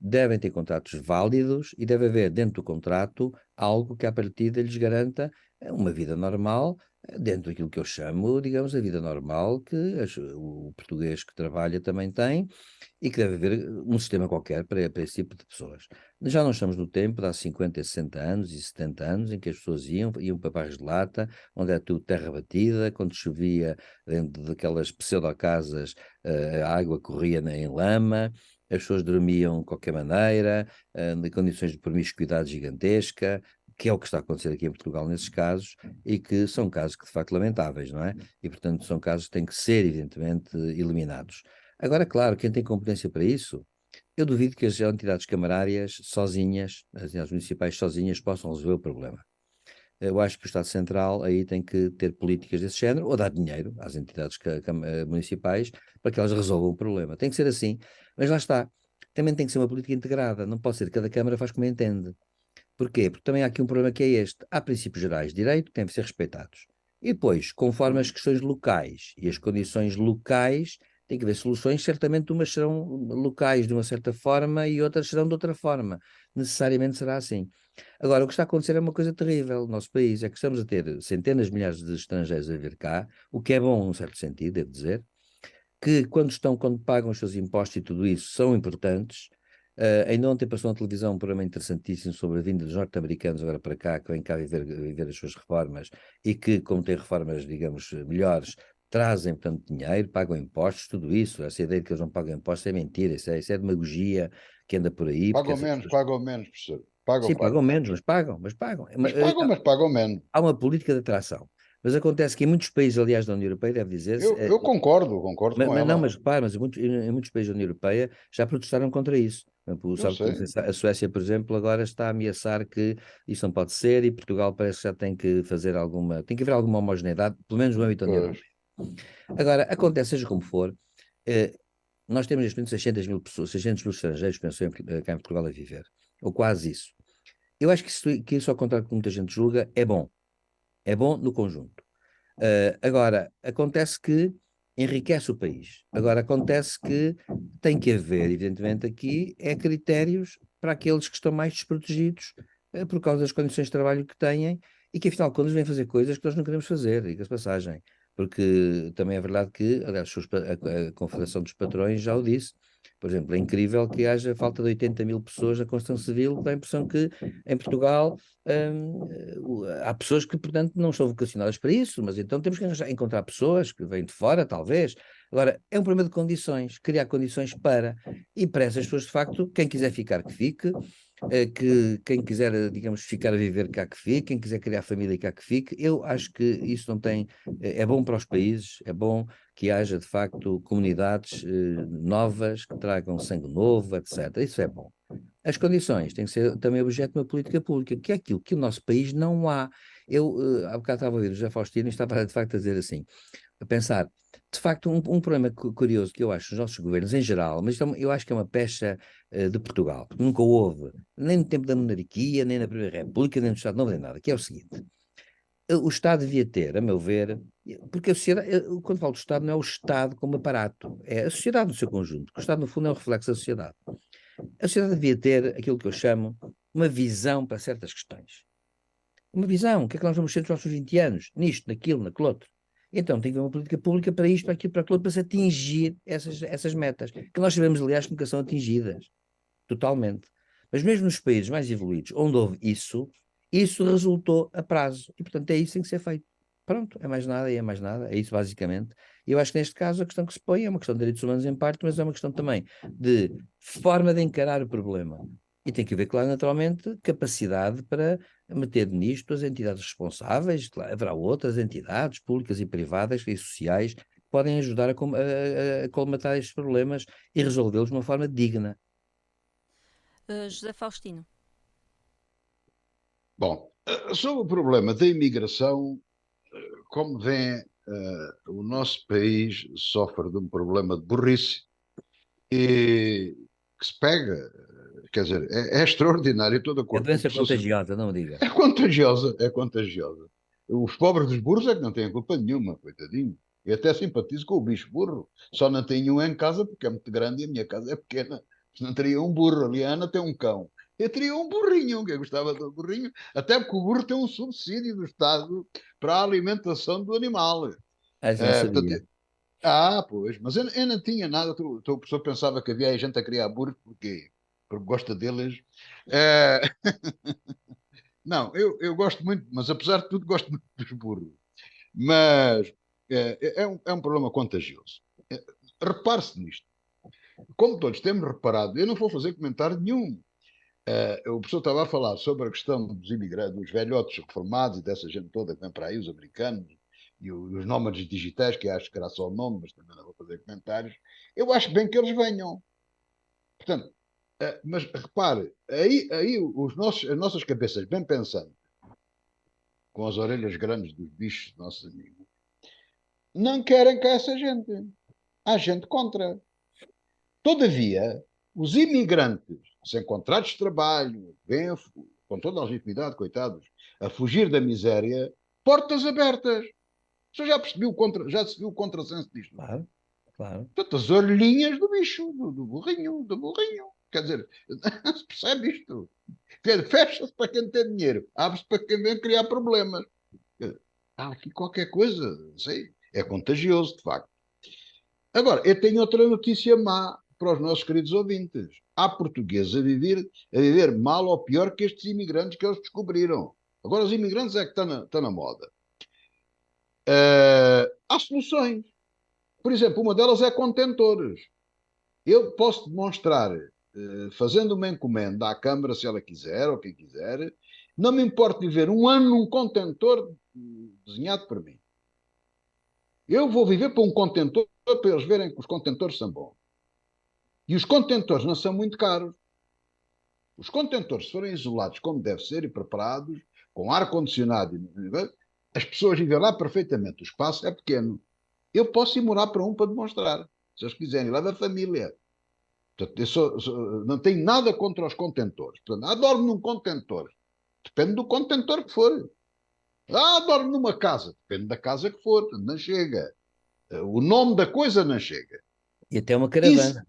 devem ter contratos válidos e deve haver dentro do contrato algo que à partida lhes garanta uma vida normal, dentro daquilo que eu chamo, digamos, a vida normal que o português que trabalha também tem e que deve haver um sistema qualquer para esse tipo de pessoas. Já não estamos no tempo de há 50, 60 anos e 70 anos em que as pessoas iam para bairros de lata, onde era tudo terra batida, quando chovia dentro daquelas pseudo-casas, a água corria em lama, as pessoas dormiam de qualquer maneira, em condições de promiscuidade gigantesca, que é o que está a acontecer aqui em Portugal nesses casos, e que são casos que de facto lamentáveis, não é? E portanto são casos que têm que ser evidentemente eliminados. Agora, claro, quem tem competência para isso, eu duvido que as entidades camarárias sozinhas, as entidades municipais sozinhas, possam resolver o problema. Eu acho que o Estado Central aí tem que ter políticas desse género, ou dar dinheiro às entidades municipais para que elas resolvam o problema. Tem que ser assim. Mas lá está. Também tem que ser uma política integrada. Não pode ser que cada Câmara faz como entende. Porquê? Porque também há aqui um problema que é este. Há princípios gerais de direito que devem ser respeitados. E depois, conforme as questões locais e as condições locais, tem que haver soluções. Certamente umas serão locais de uma certa forma e outras serão de outra forma. Necessariamente será assim. Agora, o que está a acontecer é uma coisa terrível no nosso país, é que estamos a ter centenas de milhares de estrangeiros a vir cá, o que é bom num certo sentido, devo dizer, que quando pagam os seus impostos e tudo isso, são importantes. Ainda ontem passou na televisão um programa interessantíssimo sobre a vinda dos norte-americanos agora para cá, que vêm cá viver as suas reformas e que, como têm reformas, digamos, melhores, trazem, portanto, dinheiro, pagam impostos, tudo isso. Essa ideia de que eles não pagam impostos é mentira, isso é demagogia que anda por aí, porque essas pessoas. Pagam menos, professor. Pagam, Sim, pagam. pagam menos, mas pagam. Mas pagam menos. Há uma política de atração. Mas acontece que em muitos países, aliás, da União Europeia, deve dizer-se, Eu concordo com mas não, ela. mas repare, mas em muitos países da União Europeia já protestaram contra isso. Por exemplo, Eu sabe, sei. a Suécia, por exemplo, agora está a ameaçar que isso não pode ser e Portugal parece que já tem que fazer tem que haver alguma homogeneidade, pelo menos no âmbito da União Pois. Europeia. Agora, acontece, seja como for, eh, nós temos neste momento 600 mil pessoas, 600 mil estrangeiros, penso eu, cá em Portugal a viver, ou quase isso. Eu acho que isso, ao contrário do que muita gente julga, é bom no conjunto. Agora, acontece que enriquece o país. Agora, acontece que tem que haver, evidentemente, aqui critérios para aqueles que estão mais desprotegidos por causa das condições de trabalho que têm e que, afinal de contas, vêm fazer coisas que nós não queremos fazer, diga-se passagem. Porque também é verdade que, aliás, a Confederação dos Patrões já o disse. Por exemplo, é incrível que haja falta de 80 mil pessoas na construção civil, dá a impressão que em Portugal há pessoas que, portanto, não são vocacionadas para isso, mas então temos que encontrar pessoas que vêm de fora, talvez. Agora, é um problema de condições, criar condições e para essas pessoas, de facto, quem quiser ficar, que fique, que quem quiser, digamos, ficar a viver cá que fique, quem quiser criar família cá que fique. Eu acho que isso não tem, é bom para os países, é bom que haja, de facto, comunidades novas, que tragam sangue novo, etc. Isso é bom. As condições têm que ser também objeto de uma política pública, que é aquilo que o nosso país não há. Eu há bocado estava a ouvir o José Faustino e estava de facto a dizer assim, a pensar, de facto, um problema curioso que eu acho nos nossos governos em geral, mas eu acho que é uma pecha de Portugal, porque nunca houve, nem no tempo da monarquia, nem na Primeira República, nem no Estado Novo, nem nada, que é o seguinte: o Estado devia ter, a meu ver, porque a sociedade, quando falo do Estado, não é o Estado como aparato, é a sociedade no seu conjunto, porque o Estado, no fundo, é um reflexo da sociedade. A sociedade devia ter aquilo que eu chamo uma visão para certas questões. Uma visão, o que é que nós vamos ser nos próximos 20 anos? Nisto, naquilo, naquilo outro. Então tem que haver uma política pública para isto, para aquilo, para aquilo outro, para se atingir essas metas, que nós sabemos, aliás, que nunca são atingidas, totalmente. Mas mesmo nos países mais evoluídos, onde houve isso resultou a prazo. E, portanto, é isso que tem que ser feito. Pronto, é mais nada e é mais nada, é isso basicamente. E eu acho que neste caso a questão que se põe é uma questão de direitos humanos em parte, mas é uma questão também de forma de encarar o problema. E tem que haver, claro, naturalmente, capacidade para meter nisto as entidades responsáveis, claro, haverá outras entidades públicas e privadas e sociais que podem ajudar a colmatar estes problemas e resolvê-los de uma forma digna. José Faustino. Bom, sobre o problema da imigração, como vê, o nosso país sofre de um problema de burrice e que se pega, quer dizer, é extraordinário, estou de É acordo com o doença professor Silvio. contagiosa, não me diga. É contagiosa, é contagiosa. Os pobres dos burros é que não têm culpa nenhuma, coitadinho. Eu até simpatizo com o bicho burro. Só não tenho um em casa porque é muito grande e a minha casa é pequena. Não teria um burro. Ali a Ana tem um cão. Eu teria um burrinho, que eu gostava do burrinho, até porque o burro tem um subsídio do Estado para a alimentação do animal. Ah, isso não sabia. Portanto, pois, mas eu não tinha nada. O professor pensava que havia aí gente a criar burros porque gosta deles. Eh, não, eu gosto muito, mas apesar de tudo, gosto muito dos burros. Mas é um problema contagioso. Repare-se nisto. Como todos temos reparado, eu não vou fazer comentário nenhum. O professor estava a falar sobre a questão dos imigrantes, dos velhotes reformados e dessa gente toda que vem para aí, os americanos e os nómadas digitais, que acho que era só o nome, mas também não vou fazer comentários. Eu acho bem que eles venham. Portanto, mas repare, aí as nossas cabeças, bem pensando, com as orelhas grandes dos bichos, nossos amigos, não querem cá essa gente. Há gente contra. Todavia, os imigrantes, sem contratos de trabalho, vêm, com toda a legitimidade, coitados, a fugir da miséria, portas abertas. Você já percebeu já se viu o contrassenso disto? Claro, claro. Portanto, as orelhinhas do bicho, do burrinho, do burrinho. Quer dizer, não se percebe isto. Fecha-se para quem tem dinheiro, abre-se para quem vem criar problemas. Há aqui qualquer coisa, não sei, é contagioso, de facto. Agora, eu tenho outra notícia má para os nossos queridos ouvintes. Há portugueses a viver mal ou pior que estes imigrantes que eles descobriram. Agora, os imigrantes é que estão na moda. Há soluções. Por exemplo, uma delas é contentores. Eu posso demonstrar, fazendo uma encomenda à Câmara, se ela quiser, ou quem quiser, não me importa viver um ano num contentor desenhado por mim. Eu vou viver para um contentor para eles verem que os contentores são bons. E os contentores não são muito caros. Os contentores, se forem isolados como deve ser e preparados, com ar-condicionado, as pessoas vivem lá perfeitamente. O espaço é pequeno. Eu posso ir morar para um para demonstrar, se eles quiserem. Leva a família. Portanto, não tenho nada contra os contentores. Portanto, adoro num contentor. Depende do contentor que for. Adoro numa casa. Depende da casa que for. Não chega. O nome da coisa não chega. E até uma Isso, caravana.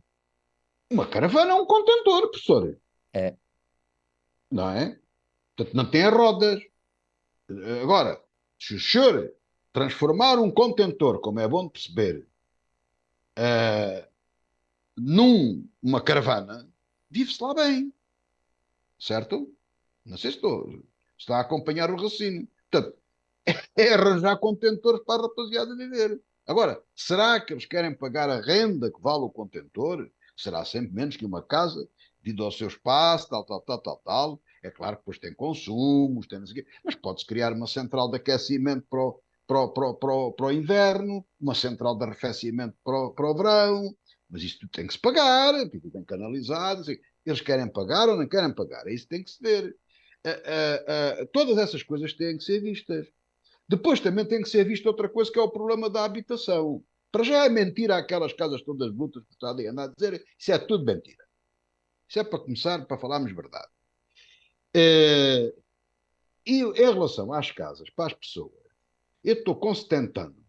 uma caravana é um contentor, professor. É. Não é? Portanto, não tem rodas. Agora, se o senhor transformar um contentor, como é bom de perceber, numa caravana, vive-se lá bem. Certo? Não sei se está a acompanhar o raciocínio. Portanto, é arranjar contentores para a rapaziada viver. Agora, será que eles querem pagar a renda que vale o contentor? Será sempre menos que uma casa, devido ao seu espaço, tal, tal, tal, tal, tal. É claro que depois tem consumos, tem não sei o quê, mas pode-se criar uma central de aquecimento para o inverno, uma central de arrefecimento para o verão, mas isto tem que se pagar, tem que ser canalizado. Assim. Eles querem pagar ou não querem pagar? É isso que tem que se ver. Todas essas coisas têm que ser vistas. Depois também tem que ser vista outra coisa, que é o problema da habitação. Para já é mentira aquelas casas todas brutas que está ali a andar a dizer, isso é tudo mentira. Isso é para começar, para falarmos verdade. E em relação às casas, para as pessoas, eu estou com 70 anos,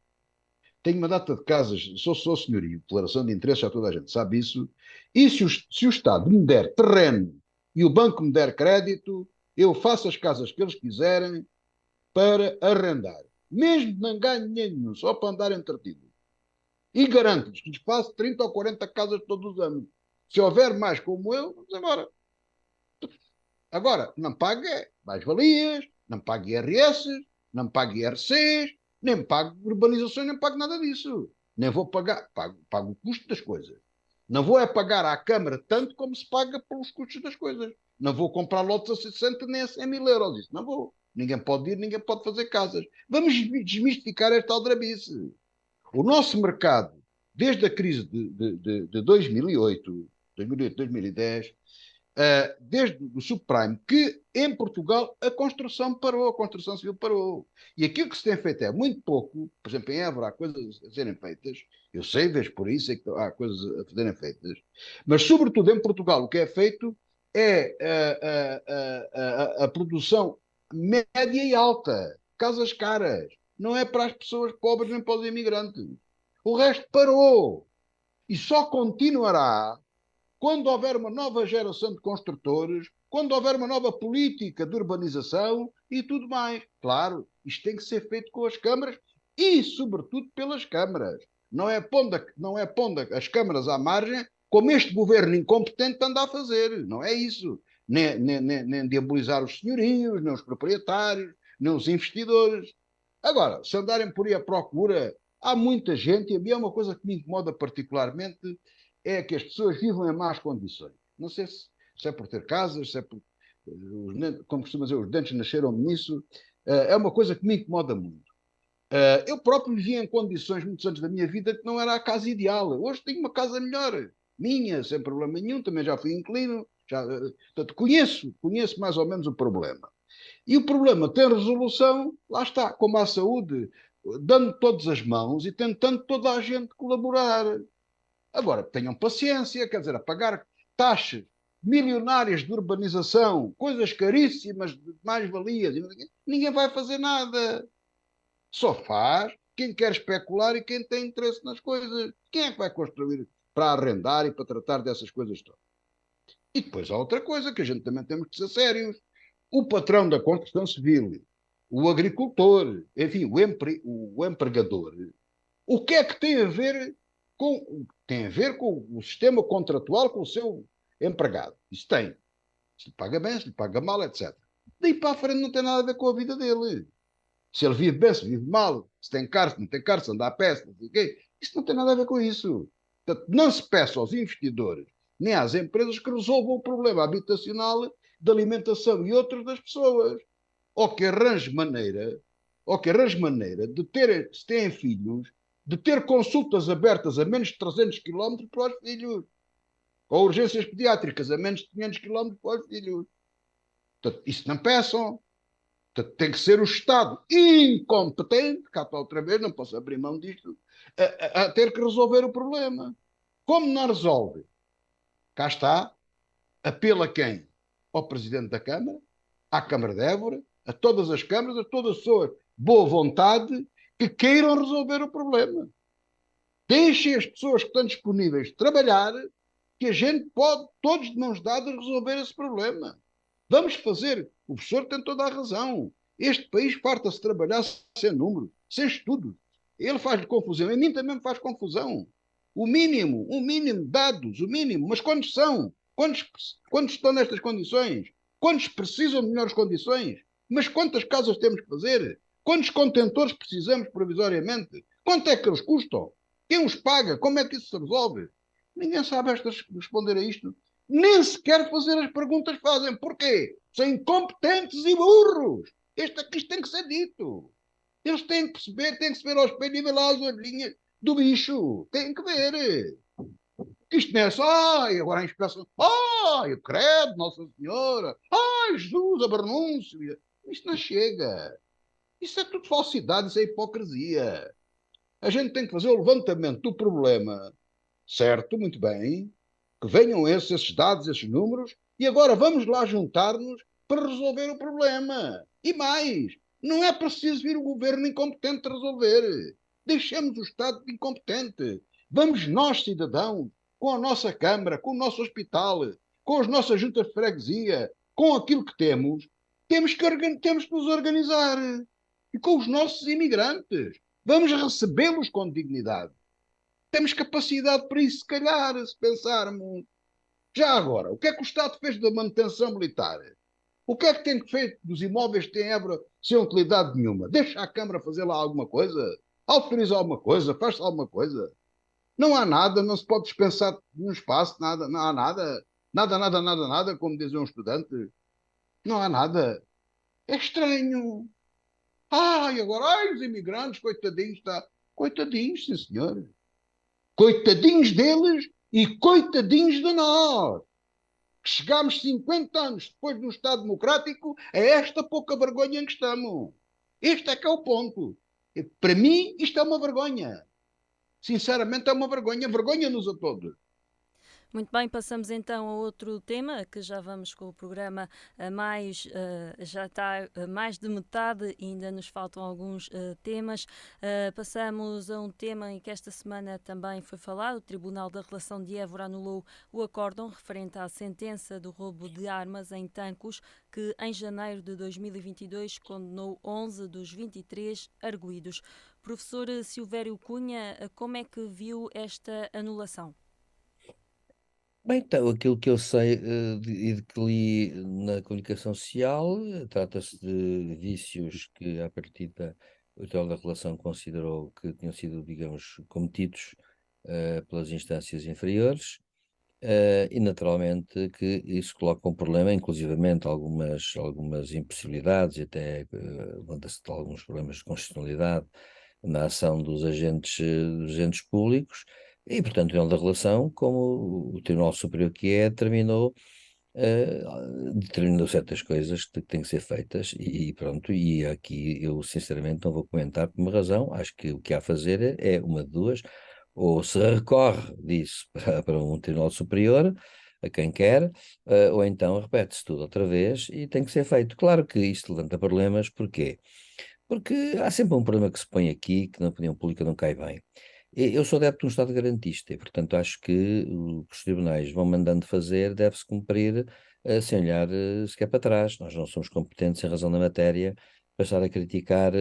tenho uma data de casas, sou senhorio, declaração de interesse, já toda a gente sabe isso, e se o Estado me der terreno e o banco me der crédito, eu faço as casas que eles quiserem para arrendar. Mesmo não ganho dinheiro nenhum, só para andar entretido. E garanto-lhes que lhes faço 30 ou 40 casas todos os anos. Se houver mais como eu, vamos embora. Agora, não pague mais-valias, não pague IRS, não pague IRCs, nem pague urbanizações, nem pague nada disso. Nem vou pagar, pago o custo das coisas. Não vou é pagar à Câmara tanto como se paga pelos custos das coisas. Não vou comprar lotes a 60 nem a 100 mil euros. Isso não vou. Ninguém pode ir, ninguém pode fazer casas. Vamos desmistificar esta aldrabice. O nosso mercado, desde a crise de 2008, 2010, desde o subprime, que em Portugal a construção parou, a construção civil parou. E aquilo que se tem feito é muito pouco. Por exemplo, em Évora há coisas a serem feitas, eu sei, vejo por isso, é que há coisas a serem feitas, mas sobretudo em Portugal o que é feito é a produção média e alta, casas caras, não é para as pessoas pobres nem para os imigrantes. O resto parou e só continuará quando houver uma nova geração de construtores, quando houver uma nova política de urbanização e tudo mais. Claro, isto tem que ser feito com as câmaras e, sobretudo, pelas câmaras. Não é pondo as câmaras à margem, como este governo incompetente anda a fazer. Não é isso. Nem diabolizar os senhorios, nem os proprietários, nem os investidores. Agora, se andarem por aí à procura, há muita gente, e a mim é uma coisa que me incomoda particularmente, é que as pessoas vivam em más condições. Não sei se é por ter casas, se é por, como costuma dizer, os dentes nasceram nisso. É uma coisa que me incomoda muito. Eu próprio vivia em condições, muitos anos da minha vida, que não era a casa ideal. Hoje tenho uma casa melhor, minha, sem problema nenhum, também já fui inquilino, portanto, conheço mais ou menos o problema. E o problema tem resolução, lá está, como a saúde, dando todas as mãos e tentando toda a gente colaborar. Agora, tenham paciência, quer dizer, a pagar taxas milionárias de urbanização, coisas caríssimas de mais-valias, ninguém vai fazer nada. Só faz quem quer especular e quem tem interesse nas coisas. Quem é que vai construir para arrendar e para tratar dessas coisas todas? E depois há outra coisa que a gente também temos que ser sérios. O patrão da construção civil, o agricultor, enfim, o empregador, o que é que tem a ver com o sistema contratual com o seu empregado? Isso tem. Se lhe paga bem, se lhe paga mal, etc. Daí para a frente não tem nada a ver com a vida dele. Se ele vive bem, se vive mal, se tem carro, se não tem carro, se anda a pé, se não sei o quê. Isso não tem nada a ver com isso. Portanto, não se peça aos investidores nem às empresas que resolvam o problema habitacional, de alimentação e outros das pessoas. Ou que arranje maneira de ter, se têm filhos, de ter consultas abertas a menos de 300 km para os filhos. Ou urgências pediátricas a menos de 500 km para os filhos. Portanto, isso não peçam. Portanto, tem que ser o Estado incompetente, cá está outra vez, não posso abrir mão disto, a ter que resolver o problema. Como não resolve? Cá está, apelo a quem? Ao Presidente da Câmara, à Câmara de Évora, a todas as câmaras, a todas as pessoas de boa vontade que queiram resolver o problema. Deixem as pessoas que estão disponíveis de trabalhar, que a gente pode, todos de mãos dadas, resolver esse problema. Vamos fazer. O professor tem toda a razão. Este país farta-se trabalhar sem números, sem estudos. Ele faz confusão. A mim também me faz confusão. O mínimo, dados, o mínimo. Mas quantos são? Quantos estão nestas condições? Quantos precisam de melhores condições? Mas quantas casas temos que fazer? Quantos contentores precisamos provisoriamente? Quanto é que eles custam? Quem os paga? Como é que isso se resolve? Ninguém sabe responder a isto. Nem sequer fazer as perguntas fazem. Porquê? São incompetentes e burros. Isto tem que ser dito. Eles têm que perceber, têm que se ver ao espelho e ver lá as orelhinhas do bicho. Têm que ver. Isto não é só, ai, agora a inspeção, ai, credo, Nossa Senhora, ai, Jesus, a pronúncia. Isto não chega. Isso é tudo falsidade, isso é hipocrisia. A gente tem que fazer o levantamento do problema, certo, muito bem, que venham esses dados, esses números, e agora vamos lá juntar-nos para resolver o problema. E mais, não é preciso vir o governo incompetente resolver. Deixemos o Estado incompetente. Vamos nós, cidadãos, com a nossa Câmara, com o nosso hospital, com as nossas juntas de freguesia, com aquilo que temos, temos que nos organizar. E com os nossos imigrantes. Vamos recebê-los com dignidade. Temos capacidade para isso, se calhar, se pensarmos. Já agora, o que é que o Estado fez da manutenção militar? O que é que tem feito dos imóveis que têm Évora sem utilidade nenhuma? Deixa a Câmara fazer lá alguma coisa? Autoriza alguma coisa? Faz alguma coisa? Não há nada, não se pode dispensar no espaço, nada, não há nada. Nada, nada, nada, nada, como dizia um estudante. Não há nada. É estranho. Ai, agora, ai, os imigrantes, coitadinhos, está. Coitadinhos, sim, senhor. Coitadinhos deles e coitadinhos de nós. Que chegámos 50 anos depois de um Estado democrático a esta pouca vergonha em que estamos. Este é que é o ponto. Para mim, isto é uma vergonha. Sinceramente, é uma vergonha. Vergonha-nos a todos. Muito bem, passamos então a outro tema, que já vamos com o programa a mais, já está a mais de metade, e ainda nos faltam alguns temas. Passamos a um tema em que esta semana também foi falado. O Tribunal da Relação de Évora anulou o acórdão referente à sentença do roubo de armas em Tancos, que em janeiro de 2022 condenou 11 dos 23 arguidos. Professor Silvério Cunha, como é que viu esta anulação? Bem, então, aquilo que eu sei e de que li na comunicação social, trata-se de vícios que, à partida, o Tribunal da Relação considerou que tinham sido, digamos, cometidos pelas instâncias inferiores, e naturalmente que isso coloca um problema, inclusivamente algumas impossibilidades e até levanta-se de alguns problemas de constitucionalidade na ação dos agentes públicos. E, portanto, o Tribunal da Relação, como o Tribunal Superior que é, eh, determinou certas coisas que têm que ser feitas e pronto, e aqui eu sinceramente não vou comentar por uma razão, acho que o que há a fazer é uma de duas, ou se recorre disso para um Tribunal Superior, a quem quer, ou então repete-se tudo outra vez e tem que ser feito. Claro que isto levanta problemas, porquê? Porque há sempre um problema que se põe aqui que na opinião pública não cai bem. Eu sou adepto de um Estado garantista e, portanto, acho que o que os tribunais vão mandando fazer deve-se cumprir sem olhar sequer para trás. Nós não somos competentes em razão da matéria para estar a criticar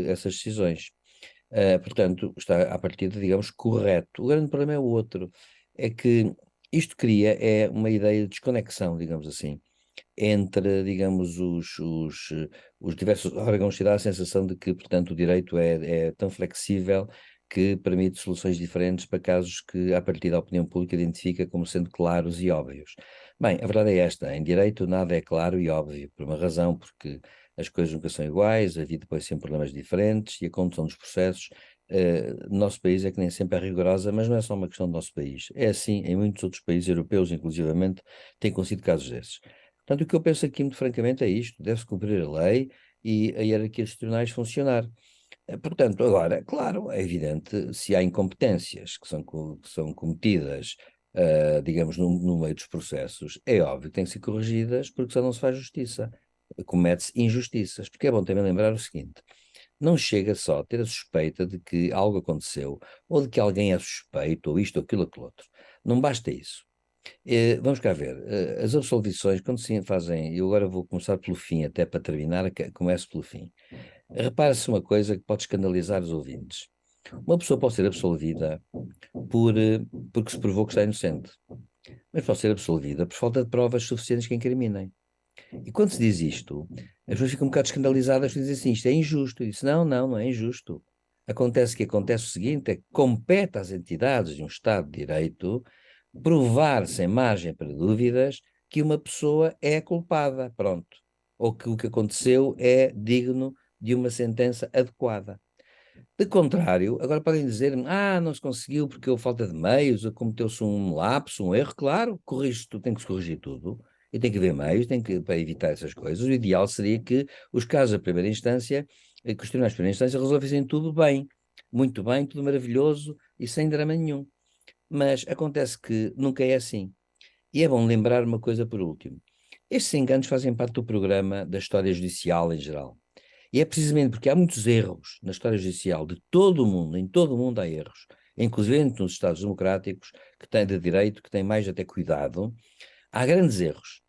essas decisões. Portanto, está à partida, digamos, correto. O grande problema é o outro, é que isto cria uma ideia de desconexão, digamos assim, entre, digamos, os diversos órgãos, e dá a sensação de que, portanto, o direito é tão flexível que permite soluções diferentes para casos que, a partir da opinião pública, identifica como sendo claros e óbvios. Bem, a verdade é esta, em direito nada é claro e óbvio, por uma razão, porque as coisas nunca são iguais, a vida depois tem problemas diferentes e a condução dos processos no nosso país é que nem sempre é rigorosa, mas não é só uma questão do nosso país. É assim em muitos outros países europeus, inclusivamente, têm acontecido casos desses. Portanto, o que eu penso aqui, muito francamente, é isto: deve-se cumprir a lei e a hierarquia dos tribunais funcionar. Portanto, agora, claro, é evidente, se há incompetências que são cometidas, digamos, no meio dos processos, é óbvio que têm que ser corrigidas, porque senão não se faz justiça. Comete-se injustiças. Porque é bom também lembrar o seguinte: não chega só a ter a suspeita de que algo aconteceu, ou de que alguém é suspeito, ou isto, ou aquilo, ou aquilo outro. Não basta isso. Vamos cá ver, as absolvições, quando se fazem, eu agora vou começar pelo fim, até para terminar, começo pelo fim. Repara-se uma coisa que pode escandalizar os ouvintes. Uma pessoa pode ser absolvida por, porque se provou que está inocente, mas pode ser absolvida por falta de provas suficientes que a incriminem. E quando se diz isto, as pessoas ficam um bocado escandalizadas e dizem assim: isto é injusto. E diz: não, não, não é injusto. Acontece o seguinte: é que compete às entidades de um Estado de Direito provar sem margem para dúvidas que uma pessoa é culpada, pronto. Ou que o que aconteceu é digno de uma sentença adequada. De contrário, agora podem dizer-me, não se conseguiu porque houve falta de meios, ou cometeu-se um lapso, um erro. Claro, corrige tudo, tem que se corrigir tudo, e tem que haver meios, para evitar essas coisas. O ideal seria que os casos da primeira instância, que os tribunais de primeira instância resolvessem tudo bem, muito bem, tudo maravilhoso e sem drama nenhum. Mas acontece que nunca é assim. E é bom lembrar uma coisa por último. Estes enganos fazem parte do programa da história judicial em geral. E é precisamente porque há muitos erros na história judicial de todo o mundo, em todo o mundo há erros, inclusive nos Estados democráticos, que têm de direito, que têm mais até cuidado, há grandes erros.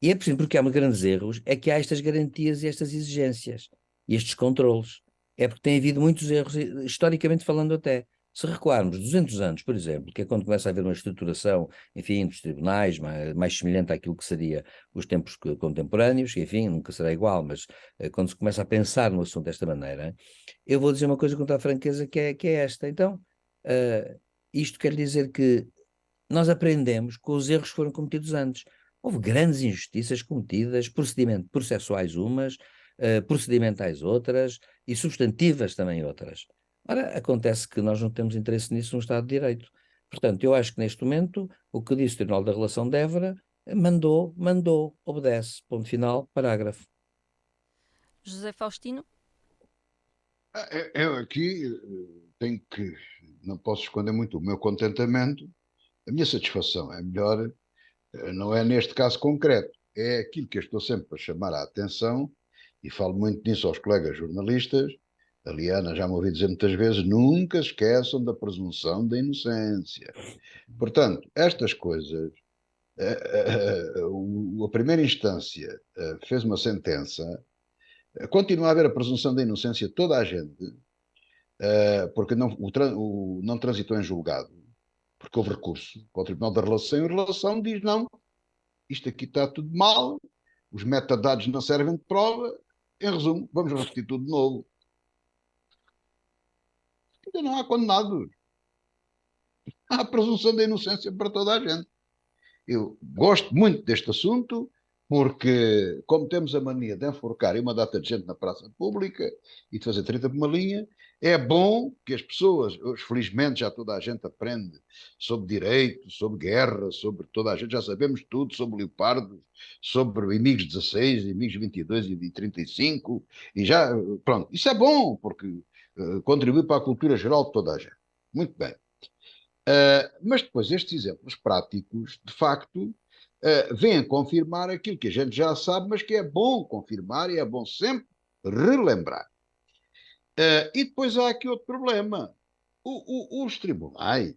E é precisamente porque há grandes erros é que há estas garantias e estas exigências, e estes controlos. É porque tem havido muitos erros, historicamente falando até. Se recuarmos 200 anos, por exemplo, que é quando começa a haver uma estruturação, enfim, dos tribunais, mais semelhante àquilo que seria os tempos contemporâneos, que, enfim, nunca será igual, mas quando se começa a pensar no assunto desta maneira, eu vou dizer uma coisa com toda a franqueza que é esta. Então, isto quer dizer que nós aprendemos com os erros que foram cometidos antes. Houve grandes injustiças cometidas, processuais umas, procedimentais outras e substantivas também outras. Ora, acontece que nós não temos interesse nisso no Estado de Direito. Portanto, eu acho que neste momento o que disse o Tribunal da Relação de Évora mandou, obedece. Ponto final, parágrafo. José Faustino? Eu aqui tenho que, não posso esconder muito o meu contentamento, a minha satisfação é melhor, não é neste caso concreto, é aquilo que eu estou sempre a chamar a atenção, e falo muito nisso aos colegas jornalistas. A Liana já me ouvi dizer muitas vezes, nunca esqueçam da presunção da inocência. Portanto, estas coisas, a primeira instância fez uma sentença, continua a haver a presunção da inocência de toda a gente, porque não transitou em julgado, porque houve recurso para o Tribunal da Relação, e a Relação diz não, isto aqui está tudo mal, os metadados não servem de prova, em resumo, vamos repetir tudo de novo. Ainda não há condenados. Há a presunção da inocência para toda a gente. Eu gosto muito deste assunto, porque, como temos a mania de enforcar uma data de gente na praça pública e de fazer 30 por uma linha, é bom que as pessoas, felizmente já toda a gente aprende sobre direito, sobre guerra, sobre toda a gente, já sabemos tudo sobre leopardos, sobre inimigos 16, inimigos 22 e 35, e já, pronto, isso é bom, porque contribui para a cultura geral de toda a gente. Muito bem. Mas depois estes exemplos práticos, de facto, vêm confirmar aquilo que a gente já sabe, mas que é bom confirmar e é bom sempre relembrar. E depois há aqui outro problema. Os tribunais,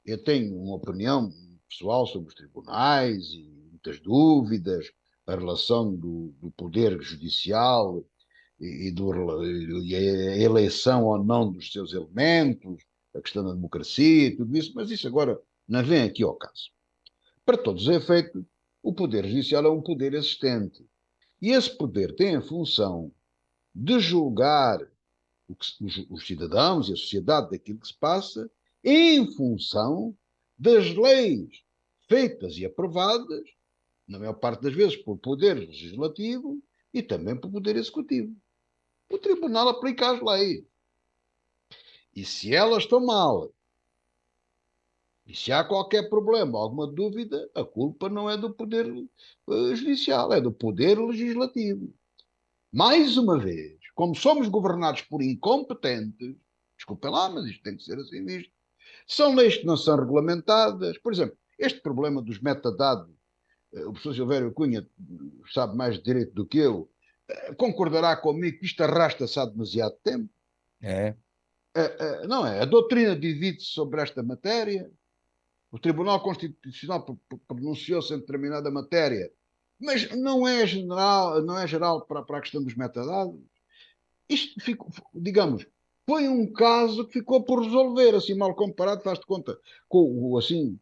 eu tenho uma opinião pessoal sobre os tribunais e muitas dúvidas, a relação do poder judicial e a eleição ou não dos seus elementos, a questão da democracia e tudo isso, mas isso agora não vem aqui ao caso. Para todos os efeitos, o poder judicial é um poder existente. E esse poder tem a função de julgar os cidadãos e a sociedade daquilo que se passa em função das leis feitas e aprovadas, na maior parte das vezes, por poder legislativo e também por poder executivo. O tribunal aplica as leis. E se elas estão mal, e se há qualquer problema, alguma dúvida, a culpa não é do poder judicial, é do poder legislativo. Mais uma vez, como somos governados por incompetentes, desculpem lá, mas isto tem que ser assim visto, são leis que não são regulamentadas. Por exemplo, este problema dos metadados, o professor Silvério Cunha sabe mais de direito do que eu, concordará comigo que isto arrasta-se há demasiado tempo. É. Não é? A doutrina divide-se sobre esta matéria. O Tribunal Constitucional pronunciou-se em determinada matéria, mas não é geral para a questão dos metadados. Isto, digamos, foi um caso que ficou por resolver, assim mal comparado, faz-te conta, com assim,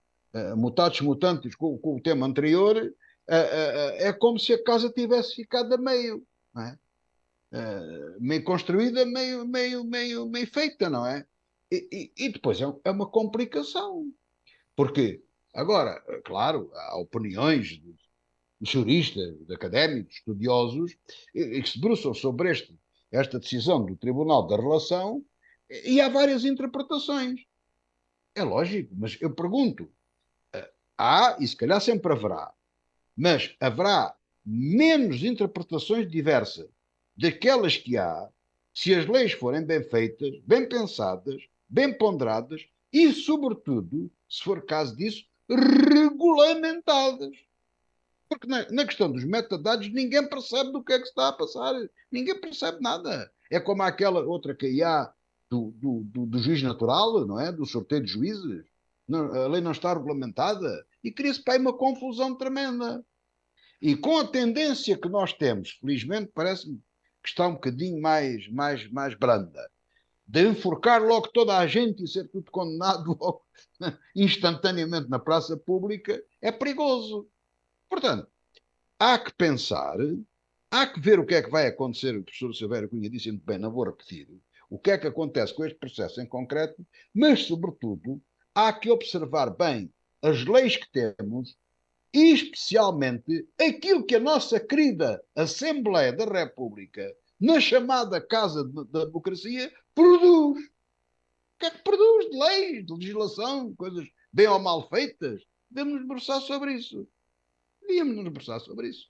mutatis mutandis, com o tema anterior, é como se a casa tivesse ficado a meio, não é? Meio construída, meio feita, não é? E depois é uma complicação. Porque, agora, claro, há opiniões de juristas, de académicos, estudiosos, que se debruçam sobre esta decisão do Tribunal da Relação e há várias interpretações. É lógico, mas eu pergunto, há, e se calhar sempre haverá, mas haverá menos interpretações diversas daquelas que há se as leis forem bem feitas, bem pensadas, bem ponderadas e, sobretudo, se for caso disso, regulamentadas. Porque na questão dos metadados ninguém percebe do que é que se está a passar. Ninguém percebe nada. É como aquela outra que há do juiz natural, não é? Do sorteio de juízes. Não, a lei não está regulamentada e cria-se para aí uma confusão tremenda. E com a tendência que nós temos, felizmente parece-me que está um bocadinho mais branda, de enforcar logo toda a gente e ser tudo condenado logo instantaneamente na praça pública, é perigoso. Portanto, há que pensar, há que ver o que é que vai acontecer. O professor Silvério Cunha disse muito bem, não vou repetir, o que é que acontece com este processo em concreto, mas, sobretudo, há que observar bem as leis que temos e, especialmente, aquilo que a nossa querida Assembleia da República, na chamada Casa da Democracia, produz. O que é que produz de leis, de legislação, coisas bem ou mal feitas? Devemos nos debruçar sobre isso. Devíamos nos debruçar sobre isso.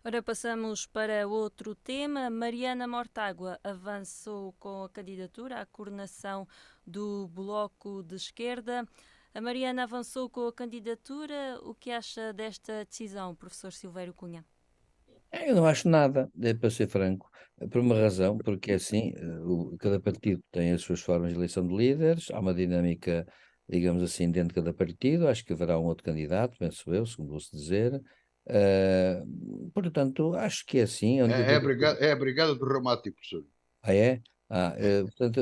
Ora, passamos para outro tema. Mariana Mortágua avançou com a candidatura à coordenação do Bloco de Esquerda. A Mariana avançou com a candidatura. O que acha desta decisão, professor Silvério Cunha? Eu não acho nada, para ser franco, por uma razão, porque é assim, cada partido tem as suas formas de eleição de líderes, há uma dinâmica, digamos assim, dentro de cada partido, acho que haverá um outro candidato, penso eu, segundo ouço dizer. Portanto, acho que é assim. É a brigada do reumático, professor. Ah, é? Portanto,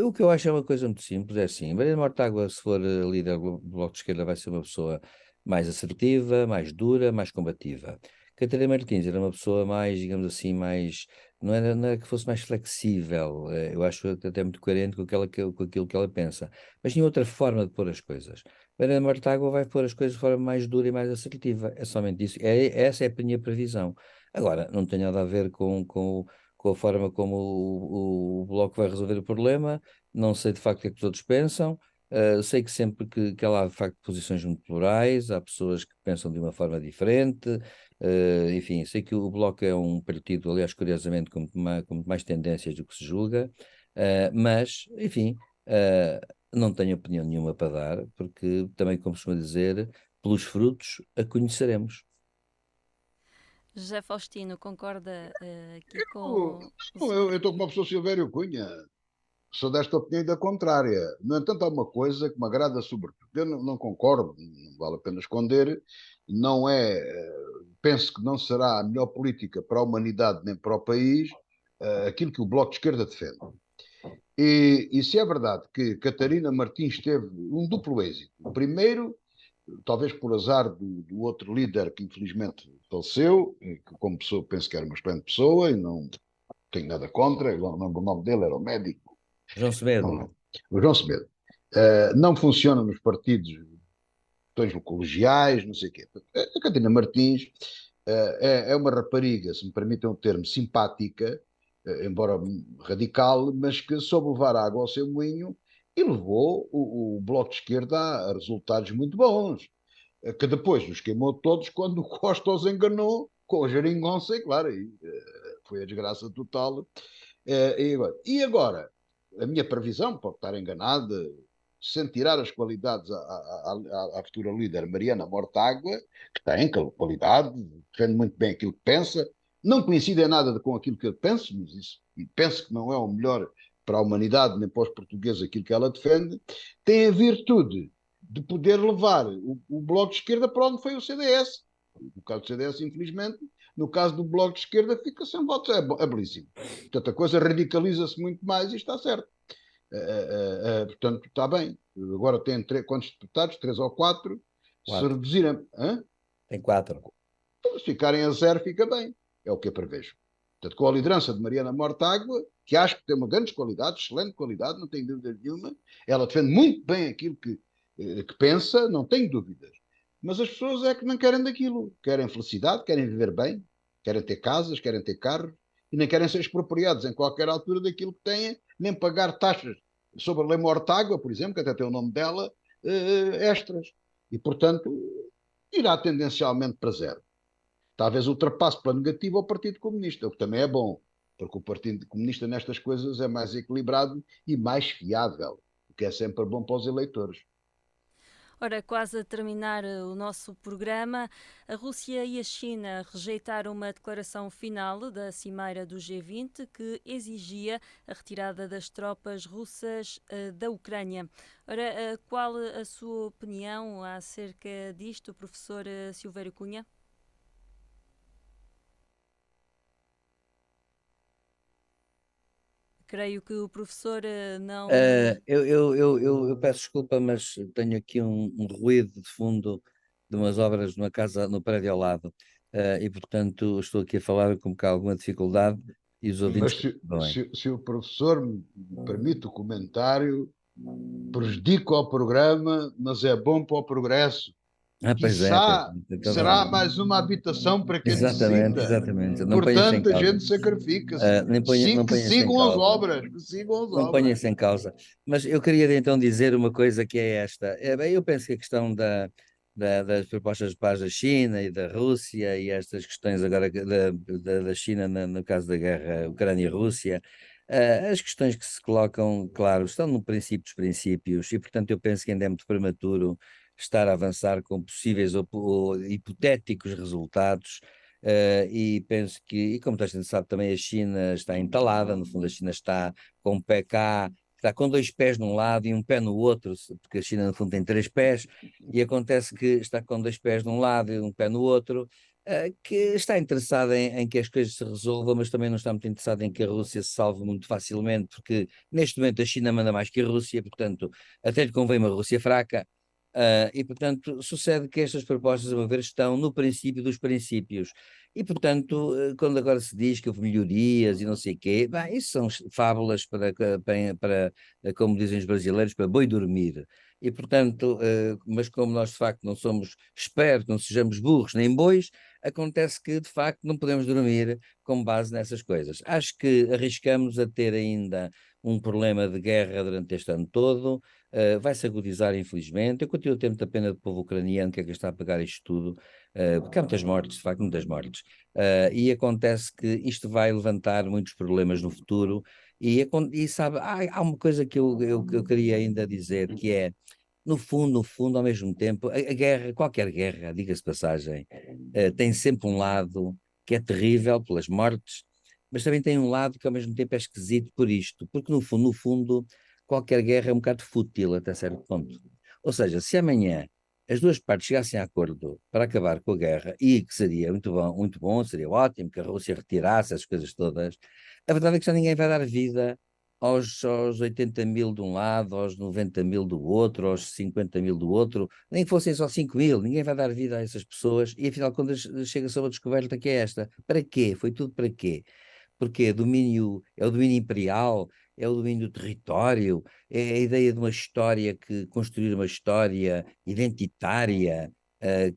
o que eu acho é uma coisa muito simples, é assim, Mariana Mortágua, se for líder do Bloco de Esquerda, vai ser uma pessoa mais assertiva, mais dura, mais combativa. Catarina Martins era uma pessoa mais, digamos assim, não era que fosse mais flexível, eu acho até muito coerente com aquilo que ela pensa, mas tinha outra forma de pôr as coisas. Mariana Mortágua vai pôr as coisas de forma mais dura e mais assertiva, é somente isso, essa é a minha previsão. Agora, não tem nada a ver com a forma como o Bloco vai resolver o problema, não sei de facto o que é que os outros pensam. Sei que sempre que há de facto posições muito plurais, há pessoas que pensam de uma forma diferente. Enfim, sei que o Bloco é um partido, aliás, curiosamente, com muito mais tendências do que se julga. Mas, enfim, não tenho opinião nenhuma para dar, porque também, como costuma dizer, pelos frutos a conheceremos. José Faustino, concorda aqui Eu com os eu estou com uma pessoa Silvério Cunha. Sou desta opinião e da contrária. No entanto, há uma coisa que me agrada sobretudo. Eu não concordo, não vale a pena esconder, não é, penso que não será a melhor política para a humanidade nem para o país, aquilo que o Bloco de Esquerda defende. E se é verdade que Catarina Martins teve um duplo êxito. O primeiro, talvez por azar do outro líder que infelizmente faleceu, que como pessoa penso que era uma excelente pessoa e não tenho nada contra, eu não lembro o nome dele, era o médico. João Semedo. O João Semedo. Não funciona nos partidos, questões colegiais, não sei o quê. A Catarina Martins é uma rapariga, se me permitem o termo, simpática, embora radical, mas que soube levar água ao seu moinho e levou o Bloco de Esquerda a resultados muito bons, que depois os queimou todos quando o Costa os enganou com a geringonça, e claro, foi a desgraça total. E agora, a minha previsão, pode estar enganada, sem tirar as qualidades à futura líder Mariana Mortágua, que tem qualidade, defende muito bem aquilo que pensa, não coincide em nada com aquilo que eu penso, mas isso, e penso que não é o melhor para a humanidade nem para os portugueses aquilo que ela defende, tem a virtude de poder levar o Bloco de Esquerda para onde foi o CDS. No caso do CDS, infelizmente, no caso do Bloco de Esquerda, fica sem votos. É belíssimo. Portanto, a coisa radicaliza-se muito mais e está certo. Portanto, está bem. Agora tem quantos deputados? 3 ou 4. Se Quatro. reduzirem. Tem 4. Se ficarem a 0, fica bem. É o que eu prevejo. Portanto, com a liderança de Mariana Mortágua, que acho que tem uma grande qualidade, excelente qualidade, não tenho dúvida nenhuma. Ela defende muito bem aquilo que pensa, não tenho dúvidas. Mas as pessoas é que não querem daquilo. Querem felicidade, querem viver bem, querem ter casas, querem ter carros e nem querem ser expropriados em qualquer altura daquilo que têm, nem pagar taxas sobre a lei Mortágua, por exemplo, que até tem o nome dela, extras. E, portanto, irá tendencialmente para zero. Talvez ultrapasse para negativo ao Partido Comunista, o que também é bom, porque o Partido Comunista nestas coisas é mais equilibrado e mais fiável, o que é sempre bom para os eleitores. Ora, quase a terminar o nosso programa, a Rússia e a China rejeitaram uma declaração final da Cimeira do G20 que exigia a retirada das tropas russas da Ucrânia. Ora, qual a sua opinião acerca disto, professor Silvério Cunha? Creio que o professor não. Eu peço desculpa, mas tenho aqui um ruído de fundo de umas obras numa casa, no prédio ao lado. E portanto estou aqui a falar com alguma dificuldade e os ouvintes Mas que bem. se o professor me permite o comentário, prejudica o programa, mas é bom para o progresso. Pois é, Quiçá tem toda a será razão. mais uma habitação para quem Exatamente, necessita. exatamente. Não ponha isso em Portanto, a causa. gente sacrifica-se. Não Que ponha isso em sigam as causa. obras, que sigam as Não ponha obras. isso em causa. Mas eu queria então dizer uma coisa que é esta. Bem, eu penso que a questão das propostas de paz da China e da Rússia e estas questões agora da China no caso da guerra Ucrânia-Rússia, as questões que se colocam, claro, estão no princípio dos princípios e, portanto, eu penso que ainda é muito prematuro estar a avançar com possíveis ou hipotéticos resultados. E penso que, e como toda a gente sabe também, a China está entalada, no fundo a China está com um pé cá, está com dois pés num lado e um pé no outro, porque a China no fundo tem três pés, e acontece que está com dois pés num lado e um pé no outro, que está interessada em que as coisas se resolvam, mas também não está muito interessada em que a Rússia se salve muito facilmente, porque neste momento a China manda mais que a Rússia, portanto até lhe convém uma Rússia fraca. E, portanto, sucede que estas propostas, a meu ver, estão no princípio dos princípios. E, portanto, quando agora se diz que houve melhorias e não sei o quê, bem, isso são fábulas como dizem os brasileiros, para boi dormir. E, portanto, mas como nós de facto não somos espertos, não sejamos burros nem bois, acontece que de facto não podemos dormir com base nessas coisas. Acho que arriscamos a ter ainda um problema de guerra durante este ano todo. Vai-se agudizar, infelizmente. Eu continuo a ter muita pena do povo ucraniano que é que está a pagar isto tudo, porque há muitas mortes, de facto, muitas mortes. E acontece que isto vai levantar muitos problemas no futuro. E sabe, há uma coisa que eu queria ainda dizer, que é, no fundo, ao mesmo tempo, a guerra, qualquer guerra, diga-se de passagem, tem sempre um lado que é terrível pelas mortes, mas também tem um lado que ao mesmo tempo é esquisito por isto, porque no fundo, qualquer guerra é um bocado fútil até certo ponto. Ou seja, se amanhã as duas partes chegassem a acordo para acabar com a guerra, e que seria muito bom, seria ótimo que a Rússia retirasse as coisas todas, a verdade é que já ninguém vai dar vida aos 80 mil de um lado, aos 90 mil do outro, aos 50 mil do outro, nem que fossem só 5 mil, ninguém vai dar vida a essas pessoas, e afinal, quando chega-se a uma descoberta que é esta, para quê? Foi tudo para quê? Porque é o domínio imperial, é o domínio do território, é a ideia de uma história construir uma história identitária,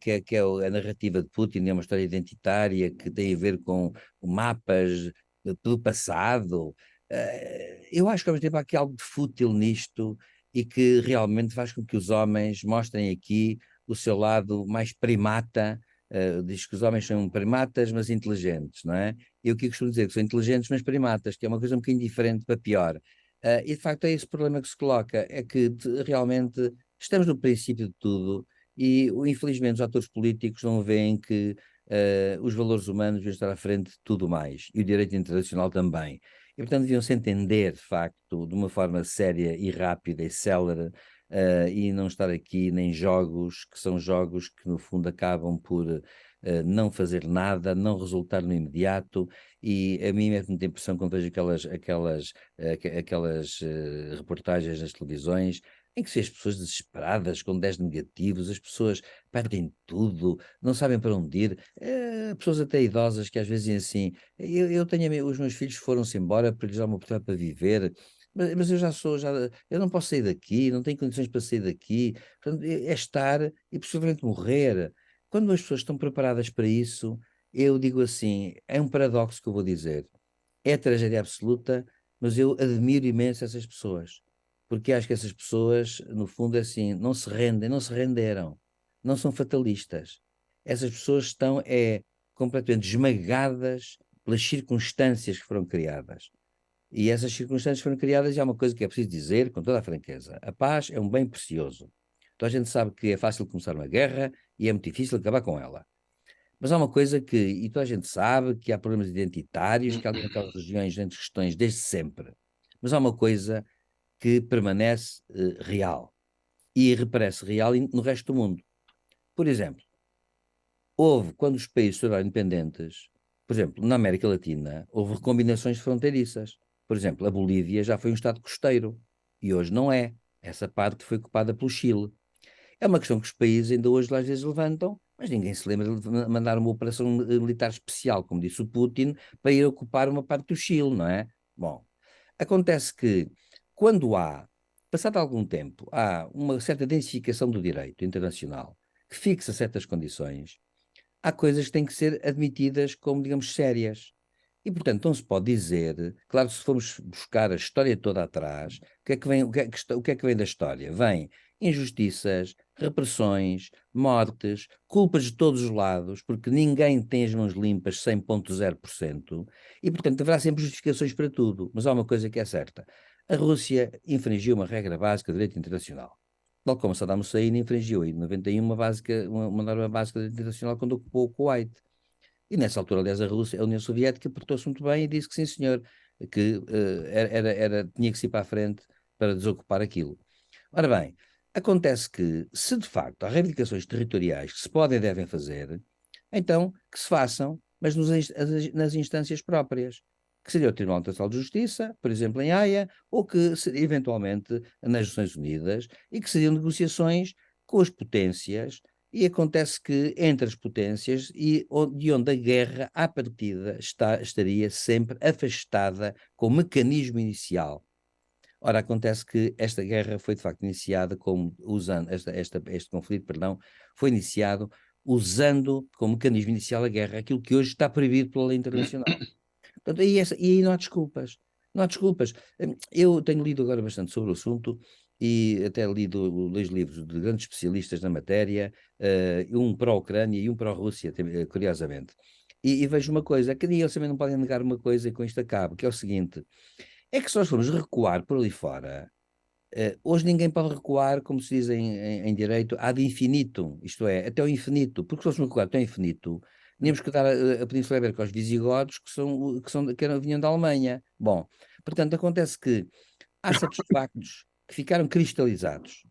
que é a narrativa de Putin, é uma história identitária que tem a ver com mapas do passado. Eu acho que ao mesmo tempo há aqui algo de fútil nisto e que realmente faz com que os homens mostrem aqui o seu lado mais primata. Diz que os homens são primatas, mas inteligentes, não é? Eu que costumo dizer que são inteligentes, mas primatas, que é uma coisa um bocadinho diferente para pior. E de facto é esse o problema que se coloca, é que realmente estamos no princípio de tudo e infelizmente os atores políticos não veem que os valores humanos deviam estar à frente de tudo mais, e o direito internacional também. E portanto deviam-se entender de facto de uma forma séria e rápida e célere, e não estar aqui nem jogos que são jogos que no fundo acabam por não fazer nada, não resultar no imediato, e a mim mete muita impressão quando vejo aquelas reportagens nas televisões em que se as pessoas desesperadas, com 10 negativos, as pessoas perdem tudo, não sabem para onde ir, pessoas até idosas que às vezes dizem assim, eu tenho, os meus filhos foram-se embora para lhes dar uma oportunidade para viver, mas eu eu não posso sair daqui, não tenho condições para sair daqui, portanto, é estar e possivelmente morrer. Quando as pessoas estão preparadas para isso, eu digo assim, é um paradoxo que eu vou dizer. é tragédia absoluta, mas eu admiro imenso essas pessoas, porque acho que essas pessoas, no fundo, é assim, não se rendem, não se renderam, não são fatalistas. Essas pessoas estão completamente esmagadas pelas circunstâncias que foram criadas. E essas circunstâncias foram criadas, e há uma coisa que é preciso dizer com toda a franqueza: a paz é um bem precioso. Então a gente sabe que é fácil começar uma guerra e é muito difícil acabar com ela. Mas há uma coisa e toda a gente sabe que há problemas identitários, que há ali naquelas regiões entre questões desde sempre. Mas há uma coisa que permanece real e reparece real no resto do mundo. Por exemplo, quando os países se tornaram independentes, por exemplo, na América Latina, houve recombinações fronteiriças. Por exemplo, a Bolívia já foi um estado costeiro e hoje não é. Essa parte foi ocupada pelo Chile. É uma questão que os países ainda hoje às vezes levantam, mas ninguém se lembra de mandar uma operação militar especial, como disse o Putin, para ir ocupar uma parte do Chile, não é? Bom, acontece que quando passado algum tempo, há uma certa densificação do direito internacional que fixa certas condições, há coisas que têm que ser admitidas como, digamos, sérias. E, portanto, não se pode dizer, claro, se formos buscar a história toda atrás, o que é que vem, o que é que vem da história? Vem injustiças, repressões, mortes, culpas de todos os lados, porque ninguém tem as mãos limpas 100,0%, e, portanto, haverá sempre justificações para tudo. Mas há uma coisa que é certa: a Rússia infringiu uma regra básica de direito internacional. Tal como Saddam Hussein infringiu em 91 uma norma básica de direito internacional quando ocupou o Kuwait. E nessa altura, aliás, a União Soviética portou-se muito bem e disse que sim, senhor, que tinha que se ir para a frente para desocupar aquilo. Ora bem, acontece que, se de facto há reivindicações territoriais que se podem e devem fazer, então que se façam, mas nas instâncias próprias, que seria o Tribunal Internacional de Justiça, por exemplo, em Haia, ou que seria eventualmente nas Nações Unidas, e que seriam negociações com as potências. E acontece que entre as potências de onde a guerra, à partida, estaria sempre afastada com o mecanismo inicial. Ora, acontece que esta guerra foi de facto iniciada este conflito, perdão, foi iniciado usando como mecanismo inicial a guerra, aquilo que hoje está proibido pela lei internacional. Portanto, e aí não há desculpas. Não há desculpas. Eu tenho lido agora bastante sobre o assunto e até lido dois livros de grandes especialistas na matéria, um para a Ucrânia e um para a Rússia, curiosamente. E vejo uma coisa, que eles também não podem negar uma coisa e com isto acabo, que é o seguinte: é que se nós formos recuar por ali fora, hoje ninguém pode recuar, como se diz em direito, ad infinitum, isto é, até o infinito, porque se fôssemos recuar até o infinito, tínhamos que dar a Península Ibérica aos visigodos, vinham da Alemanha. Bom, portanto, acontece que há certos factos que ficaram cristalizados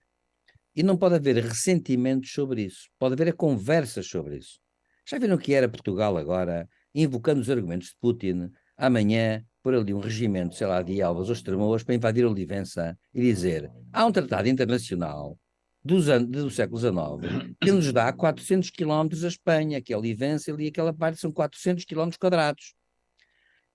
e não pode haver ressentimentos sobre isso, pode haver conversas sobre isso. Já viram que era Portugal agora, invocando os argumentos de Putin, amanhã por ali um regimento, sei lá, de Elvas ou Estremoas para invadir Olivença e dizer: há um tratado internacional do século XIX que nos dá 400 quilómetros a Espanha, que é Olivença, ali aquela parte são 400 quilómetros quadrados.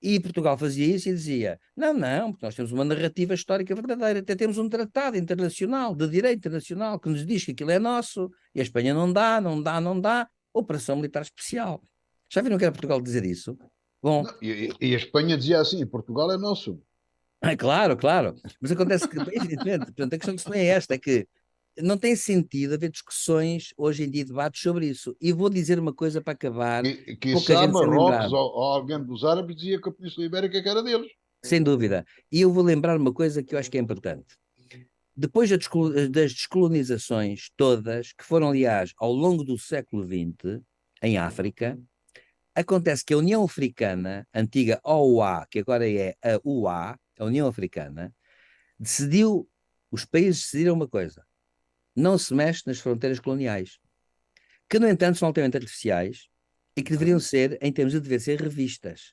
E Portugal fazia isso e dizia: não, não, porque nós temos uma narrativa histórica verdadeira, até temos um tratado internacional, de direito internacional, que nos diz que aquilo é nosso, e a Espanha não dá, não dá, não dá, operação militar especial. Já viram que era Portugal dizer isso? Bom, Não, e a Espanha dizia assim: Portugal é nosso. claro, claro, mas acontece que, evidentemente, portanto, a questão que se põe é esta, é que não tem sentido haver discussões hoje em dia, debates sobre isso. E vou dizer uma coisa para acabar, E pouca quiçá gente se Marrocos lembrado. ou alguém dos árabes dizia que a Península Ibérica que era deles. Sem dúvida. E eu vou lembrar uma coisa que eu acho que é importante. Depois das descolonizações todas, que foram, aliás, ao longo do século XX, em África, acontece que a União Africana, antiga OUA, que agora é a UA, a União Africana, os países decidiram uma coisa: não se mexe nas fronteiras coloniais, que, no entanto, são altamente artificiais e que deveriam ser, em termos de dever ser, revistas.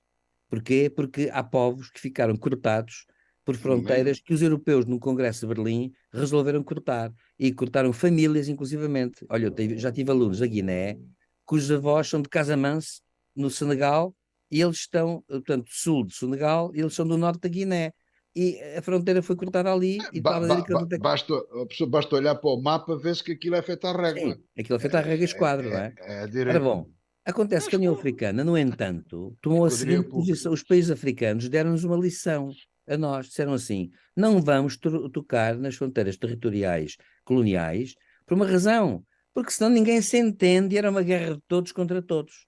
Porquê? Porque há povos que ficaram cortados por fronteiras que os europeus, no Congresso de Berlim, resolveram cortar. E cortaram famílias, inclusivamente. Olha, já tive alunos da Guiné, cujos avós são de Casamance, no Senegal, e eles estão, portanto, sul do Senegal, e eles são do norte da Guiné. E a fronteira foi cortada ali, e de tal maneira que eles não têm... A pessoa basta olhar para o mapa, vê-se que aquilo é feito à régua. Sim, aquilo é feito à regra e esquadro, não é? É Ora direito. bom, Acontece que a União Africana, no entanto, tomou a Esquadria seguinte posição. Os países africanos deram-nos uma lição a nós. Disseram assim: não vamos tocar nas fronteiras territoriais coloniais por uma razão. Porque senão ninguém se entende e era uma guerra de todos contra todos.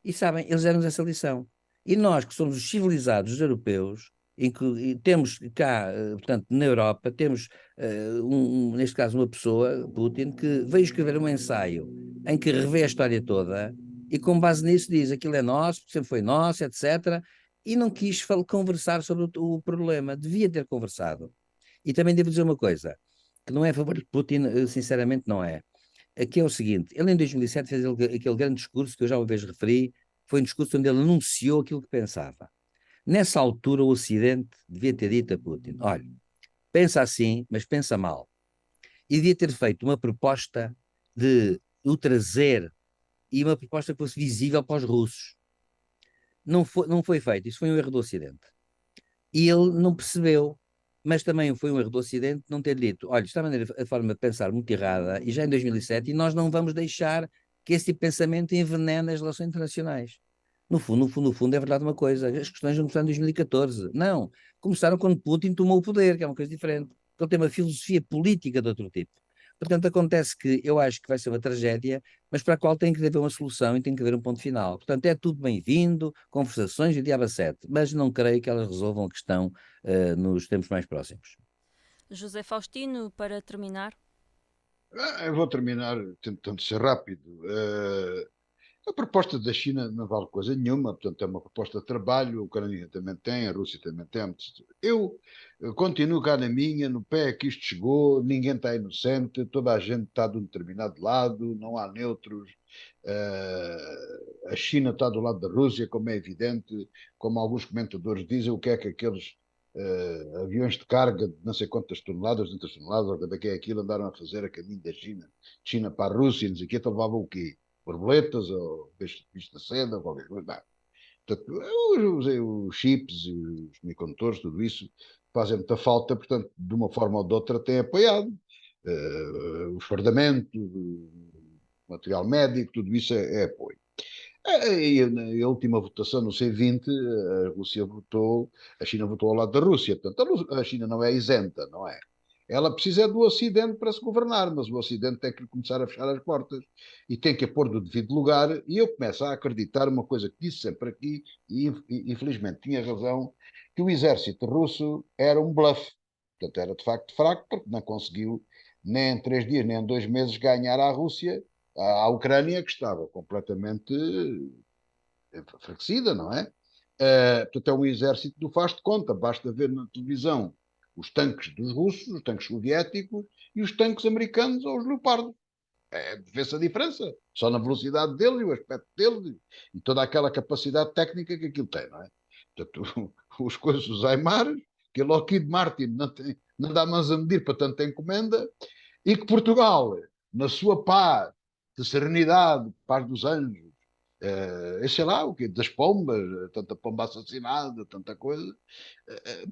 E sabem, eles deram-nos essa lição. E nós, que somos os civilizados europeus, em que temos cá, portanto, na Europa, temos, neste caso, uma pessoa, Putin, que veio escrever um ensaio em que revê a história toda e, com base nisso, diz aquilo é nosso, sempre foi nosso, etc. E não quis conversar sobre o problema. Devia ter conversado. E também devo dizer uma coisa, que não é a favor de Putin, sinceramente não é. Aqui é o seguinte, ele em 2007 fez aquele grande discurso que eu já uma vez referi, foi um discurso onde ele anunciou aquilo que pensava. Nessa altura o Ocidente devia ter dito a Putin, olha, pensa assim, mas pensa mal. E devia ter feito uma proposta de o trazer e uma proposta que fosse visível para os russos. Não foi feito, isso foi um erro do Ocidente. E ele não percebeu, mas também foi um erro do Ocidente não ter dito, olha, está a forma de pensar muito errada, e já em 2007, e nós não vamos deixar que esse tipo de pensamento envenene as relações internacionais. No fundo, é verdade uma coisa, as questões não começaram em 2014, não, começaram quando Putin tomou o poder, que é uma coisa diferente, ele tem uma filosofia política de outro tipo. Portanto, acontece que eu acho que vai ser uma tragédia, mas para a qual tem que haver uma solução e tem que haver um ponto final. Portanto, é tudo bem-vindo, conversações e diabo a sete, mas não creio que elas resolvam a questão nos tempos mais próximos. José Faustino, para terminar. Eu vou terminar tentando ser rápido. A proposta da China não vale coisa nenhuma, portanto é uma proposta de trabalho, a Ucrânia também tem, a Rússia também tem. Eu continuo cá na minha, no pé que isto chegou, ninguém está inocente, toda a gente está de um determinado lado, não há neutros. A China está do lado da Rússia, como é evidente, como alguns comentadores dizem, o que é que aqueles aviões de carga de não sei quantas toneladas, 200 toneladas, ou que é aquilo, andaram a fazer a caminho da China para a Rússia, não sei o quê, então levavam o quê? Borboletas ou bicho da seda ou qualquer coisa. Não. Portanto, eu usei os chips e os semicondutores, tudo isso fazem muita falta, portanto, de uma forma ou de outra tem apoiado. Os fardamentos, o material médico, tudo isso é apoio. E a última votação no C20, a Rússia votou, a China votou ao lado da Rússia. Portanto, a China não é isenta, não é? Ela precisa do Ocidente para se governar, mas o Ocidente tem que começar a fechar as portas e tem que a pôr no devido lugar. E eu começo a acreditar uma coisa que disse sempre aqui, e infelizmente tinha razão, que o exército russo era um bluff. Portanto, era de facto fraco, porque não conseguiu nem em 3 dias, nem em 2 meses ganhar à Rússia, à Ucrânia, que estava completamente enfraquecida, não é? Portanto, é um exército do faz de conta. Basta ver na televisão os tanques dos russos, os tanques soviéticos e os tanques americanos ou os Leopardo. Vê-se a diferença. Só na velocidade dele e o aspecto dele e toda aquela capacidade técnica que aquilo tem, não é? Portanto, os coisas dos Aimar, que a Lockheed Martin não dá mais a medir para tanta encomenda, e que Portugal, na sua paz, de serenidade, paz dos anjos, sei lá, o quê, das pombas, tanta pomba assassinada, tanta coisa,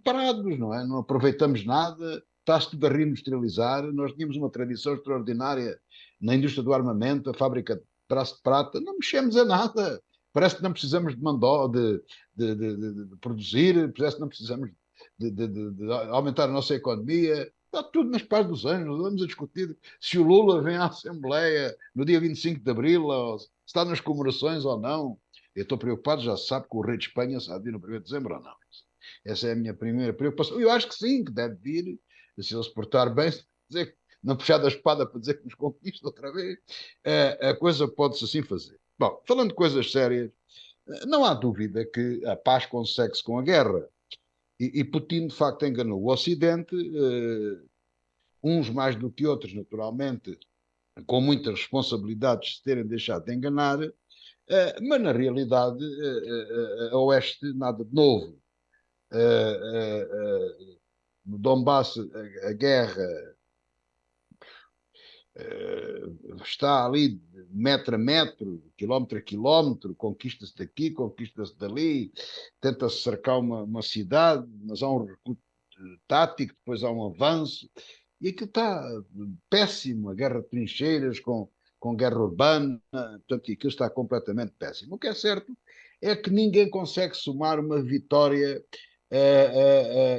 parados, não é? Não aproveitamos nada, está-se tudo a reindustrializar. Nós tínhamos uma tradição extraordinária na indústria do armamento, a fábrica de braço de prata, não mexemos a nada. Parece que não precisamos de mandó, de produzir, parece que não precisamos de aumentar a nossa economia. Está tudo nas paz dos anos. Vamos a discutir se o Lula vem à Assembleia no dia 25 de Abril, ou se está nas comemorações ou não. Eu estou preocupado, já se sabe que o rei de Espanha se há de vir no 1º de dezembro ou não. Essa é a minha primeira preocupação. Eu acho que sim, que deve vir, se ele se portar bem, dizer, não puxar da espada para dizer que nos conquista outra vez, a coisa pode-se assim fazer. Bom, falando de coisas sérias, não há dúvida que a paz consegue-se com a guerra. E Putin, de facto, enganou o Ocidente, uns mais do que outros, naturalmente, com muitas responsabilidades de se terem deixado de enganar, mas na realidade, a Oeste, nada de novo. No Donbass, a guerra está ali metro a metro, quilómetro a quilómetro, conquista-se daqui, conquista-se dali, tenta-se cercar uma cidade, mas há um recuo tático, depois há um avanço, e aquilo está péssimo, a guerra de trincheiras, com com guerra urbana, portanto, aquilo está completamente péssimo. O que é certo é que ninguém consegue somar uma vitória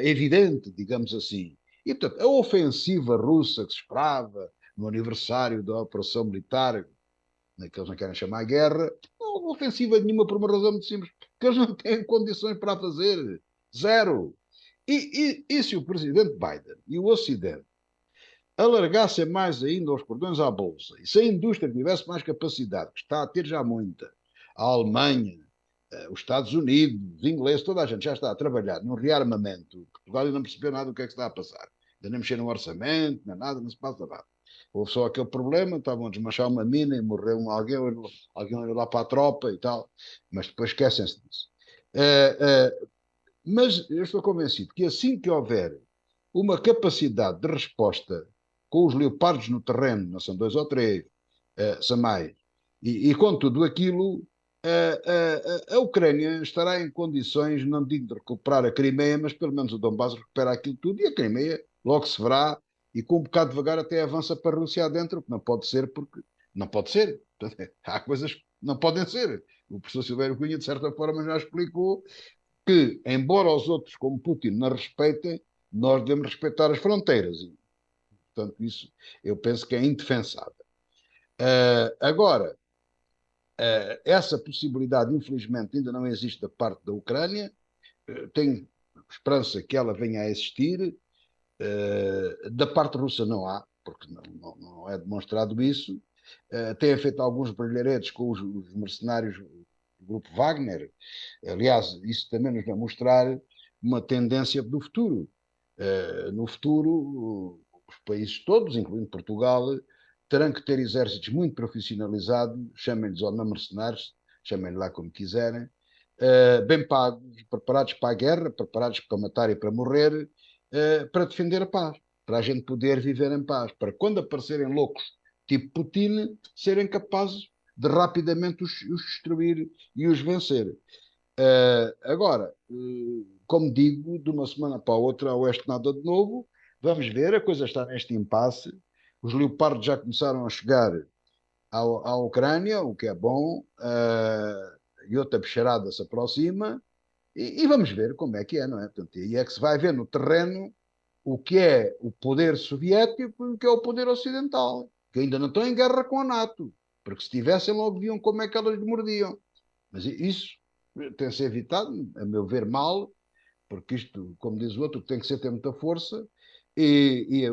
evidente, digamos assim. E, portanto, a ofensiva russa que se esperava no aniversário da operação militar, que eles não querem chamar guerra, não houve ofensiva nenhuma por uma razão muito simples, que eles não têm condições para a fazer. Zero. E se o presidente Biden e o Ocidente alargassem mais ainda os cordões à Bolsa, e se a indústria tivesse mais capacidade, que está a ter já muita, a Alemanha, os Estados Unidos, os ingleses, toda a gente já está a trabalhar num rearmamento. Portugal ainda não percebeu nada do que é que está a passar. Ainda nem mexer no orçamento, nem nada, não se passa nada. Houve só aquele problema, estavam a desmanchar uma mina e morreu alguém olhou lá para a tropa e tal, mas depois esquecem-se disso. Mas eu estou convencido que assim que houver uma capacidade de resposta com os leopardos no terreno, não são dois ou três, são mais, e com tudo aquilo, a Ucrânia estará em condições, não digo de recuperar a Crimeia, mas pelo menos o Donbass recupera aquilo tudo, e a Crimeia logo se verá, e com um bocado devagar até avança para a Rússia adentro, que não pode ser, porque não pode ser. Há coisas que não podem ser. O professor Silvério Cunha, de certa forma, já explicou que, embora os outros, como Putin, não respeitem, nós devemos respeitar as fronteiras. E, portanto, isso eu penso que é indefensável. Agora, essa possibilidade, infelizmente, ainda não existe da parte da Ucrânia. Tenho esperança que ela venha a existir. Da parte russa não há, porque não é demonstrado isso. Têm feito alguns brilharetes com os mercenários do grupo Wagner. Aliás, isso também nos vai mostrar uma tendência do futuro. No futuro, os países todos, incluindo Portugal, terão que ter exércitos muito profissionalizados, chamem-lhes ou não mercenários, chamem-lhe lá como quiserem, bem pagos, preparados para a guerra, preparados para matar e para morrer, para defender a paz, para a gente poder viver em paz, para quando aparecerem loucos tipo Putin, serem capazes de rapidamente os destruir e os vencer. Agora, como digo, de uma semana para a outra, a oeste nada de novo. Vamos ver, a coisa está neste impasse. Os leopardos já começaram a chegar à Ucrânia, o que é bom, e outra bicharada se aproxima, e vamos ver como é que é, não é? Portanto, e é que se vai ver no terreno o que é o poder soviético e o que é o poder ocidental, que ainda não estão em guerra com a NATO, porque se tivessem logo viam como é que elas mordiam. Mas isso tem de ser evitado, a meu ver, mal, porque isto, como diz o outro, tem que ser ter muita força, e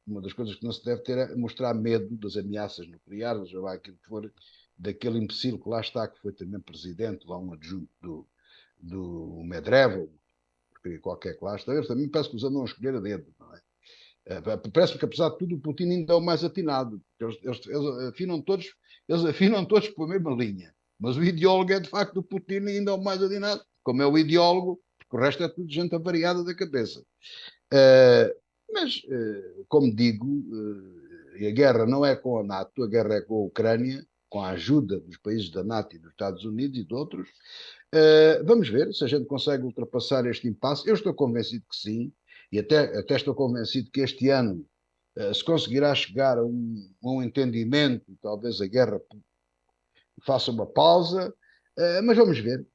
uma das coisas que não se deve ter é mostrar medo das ameaças nucleares, ou aquilo que for, daquele imbecil que lá está, que foi também presidente, lá um adjunto do Medvedev, porque qualquer que lá está, eu também parece que os andam a escolher a dedo, não é? Parece que, apesar de tudo, o Putin ainda é o mais atinado. Eles afinam todos por a mesma linha. Mas o ideólogo é, de facto, o Putin ainda é o mais atinado. Como é o ideólogo, porque o resto é tudo gente avariada da cabeça. Mas, como digo, a guerra não é com a NATO, a guerra é com a Ucrânia, com a ajuda dos países da NATO e dos Estados Unidos e de outros. Vamos ver se a gente consegue ultrapassar este impasse. Eu estou convencido que sim, e até estou convencido que este ano se conseguirá chegar a um entendimento, talvez a guerra faça uma pausa, mas vamos ver.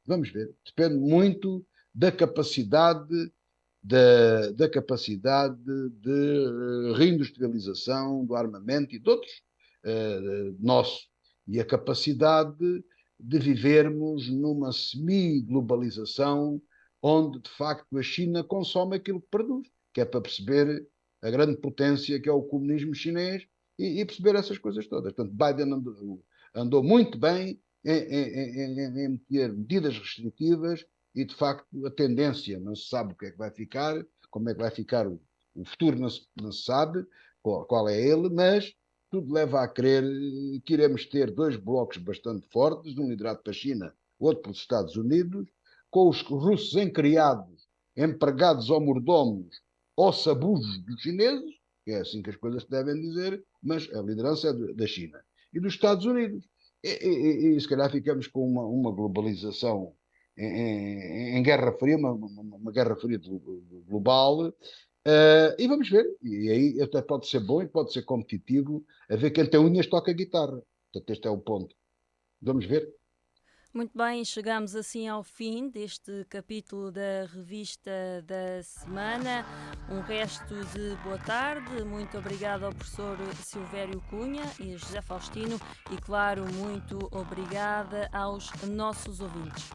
Depende muito da capacidade da capacidade de reindustrialização do armamento e de outros nosso, e a capacidade de vivermos numa semi-globalização onde, de facto, a China consome aquilo que produz, que é para perceber a grande potência que é o comunismo chinês e perceber essas coisas todas. Portanto, Biden andou muito bem em meter medidas restritivas e, de facto, a tendência não se sabe o que é que vai ficar, como é que vai ficar o futuro não se sabe qual é ele, mas tudo leva a crer que iremos ter dois blocos bastante fortes, um liderado pela China, outro pelos Estados Unidos, com os russos encriados, empregados ou mordomos, ou sabujos dos chineses, que é assim que as coisas se devem dizer, mas a liderança é da China e dos Estados Unidos. E se calhar ficamos com uma globalização em guerra fria, uma guerra fria global, E vamos ver. E aí até pode ser bom e pode ser competitivo a ver quem tem unhas toca guitarra. Portanto, este é o ponto. Vamos ver. Muito bem, chegamos assim ao fim deste capítulo da revista da semana. Um resto de boa tarde. Muito obrigado ao professor Silvério Cunha e José Faustino e, claro, muito obrigada aos nossos ouvintes.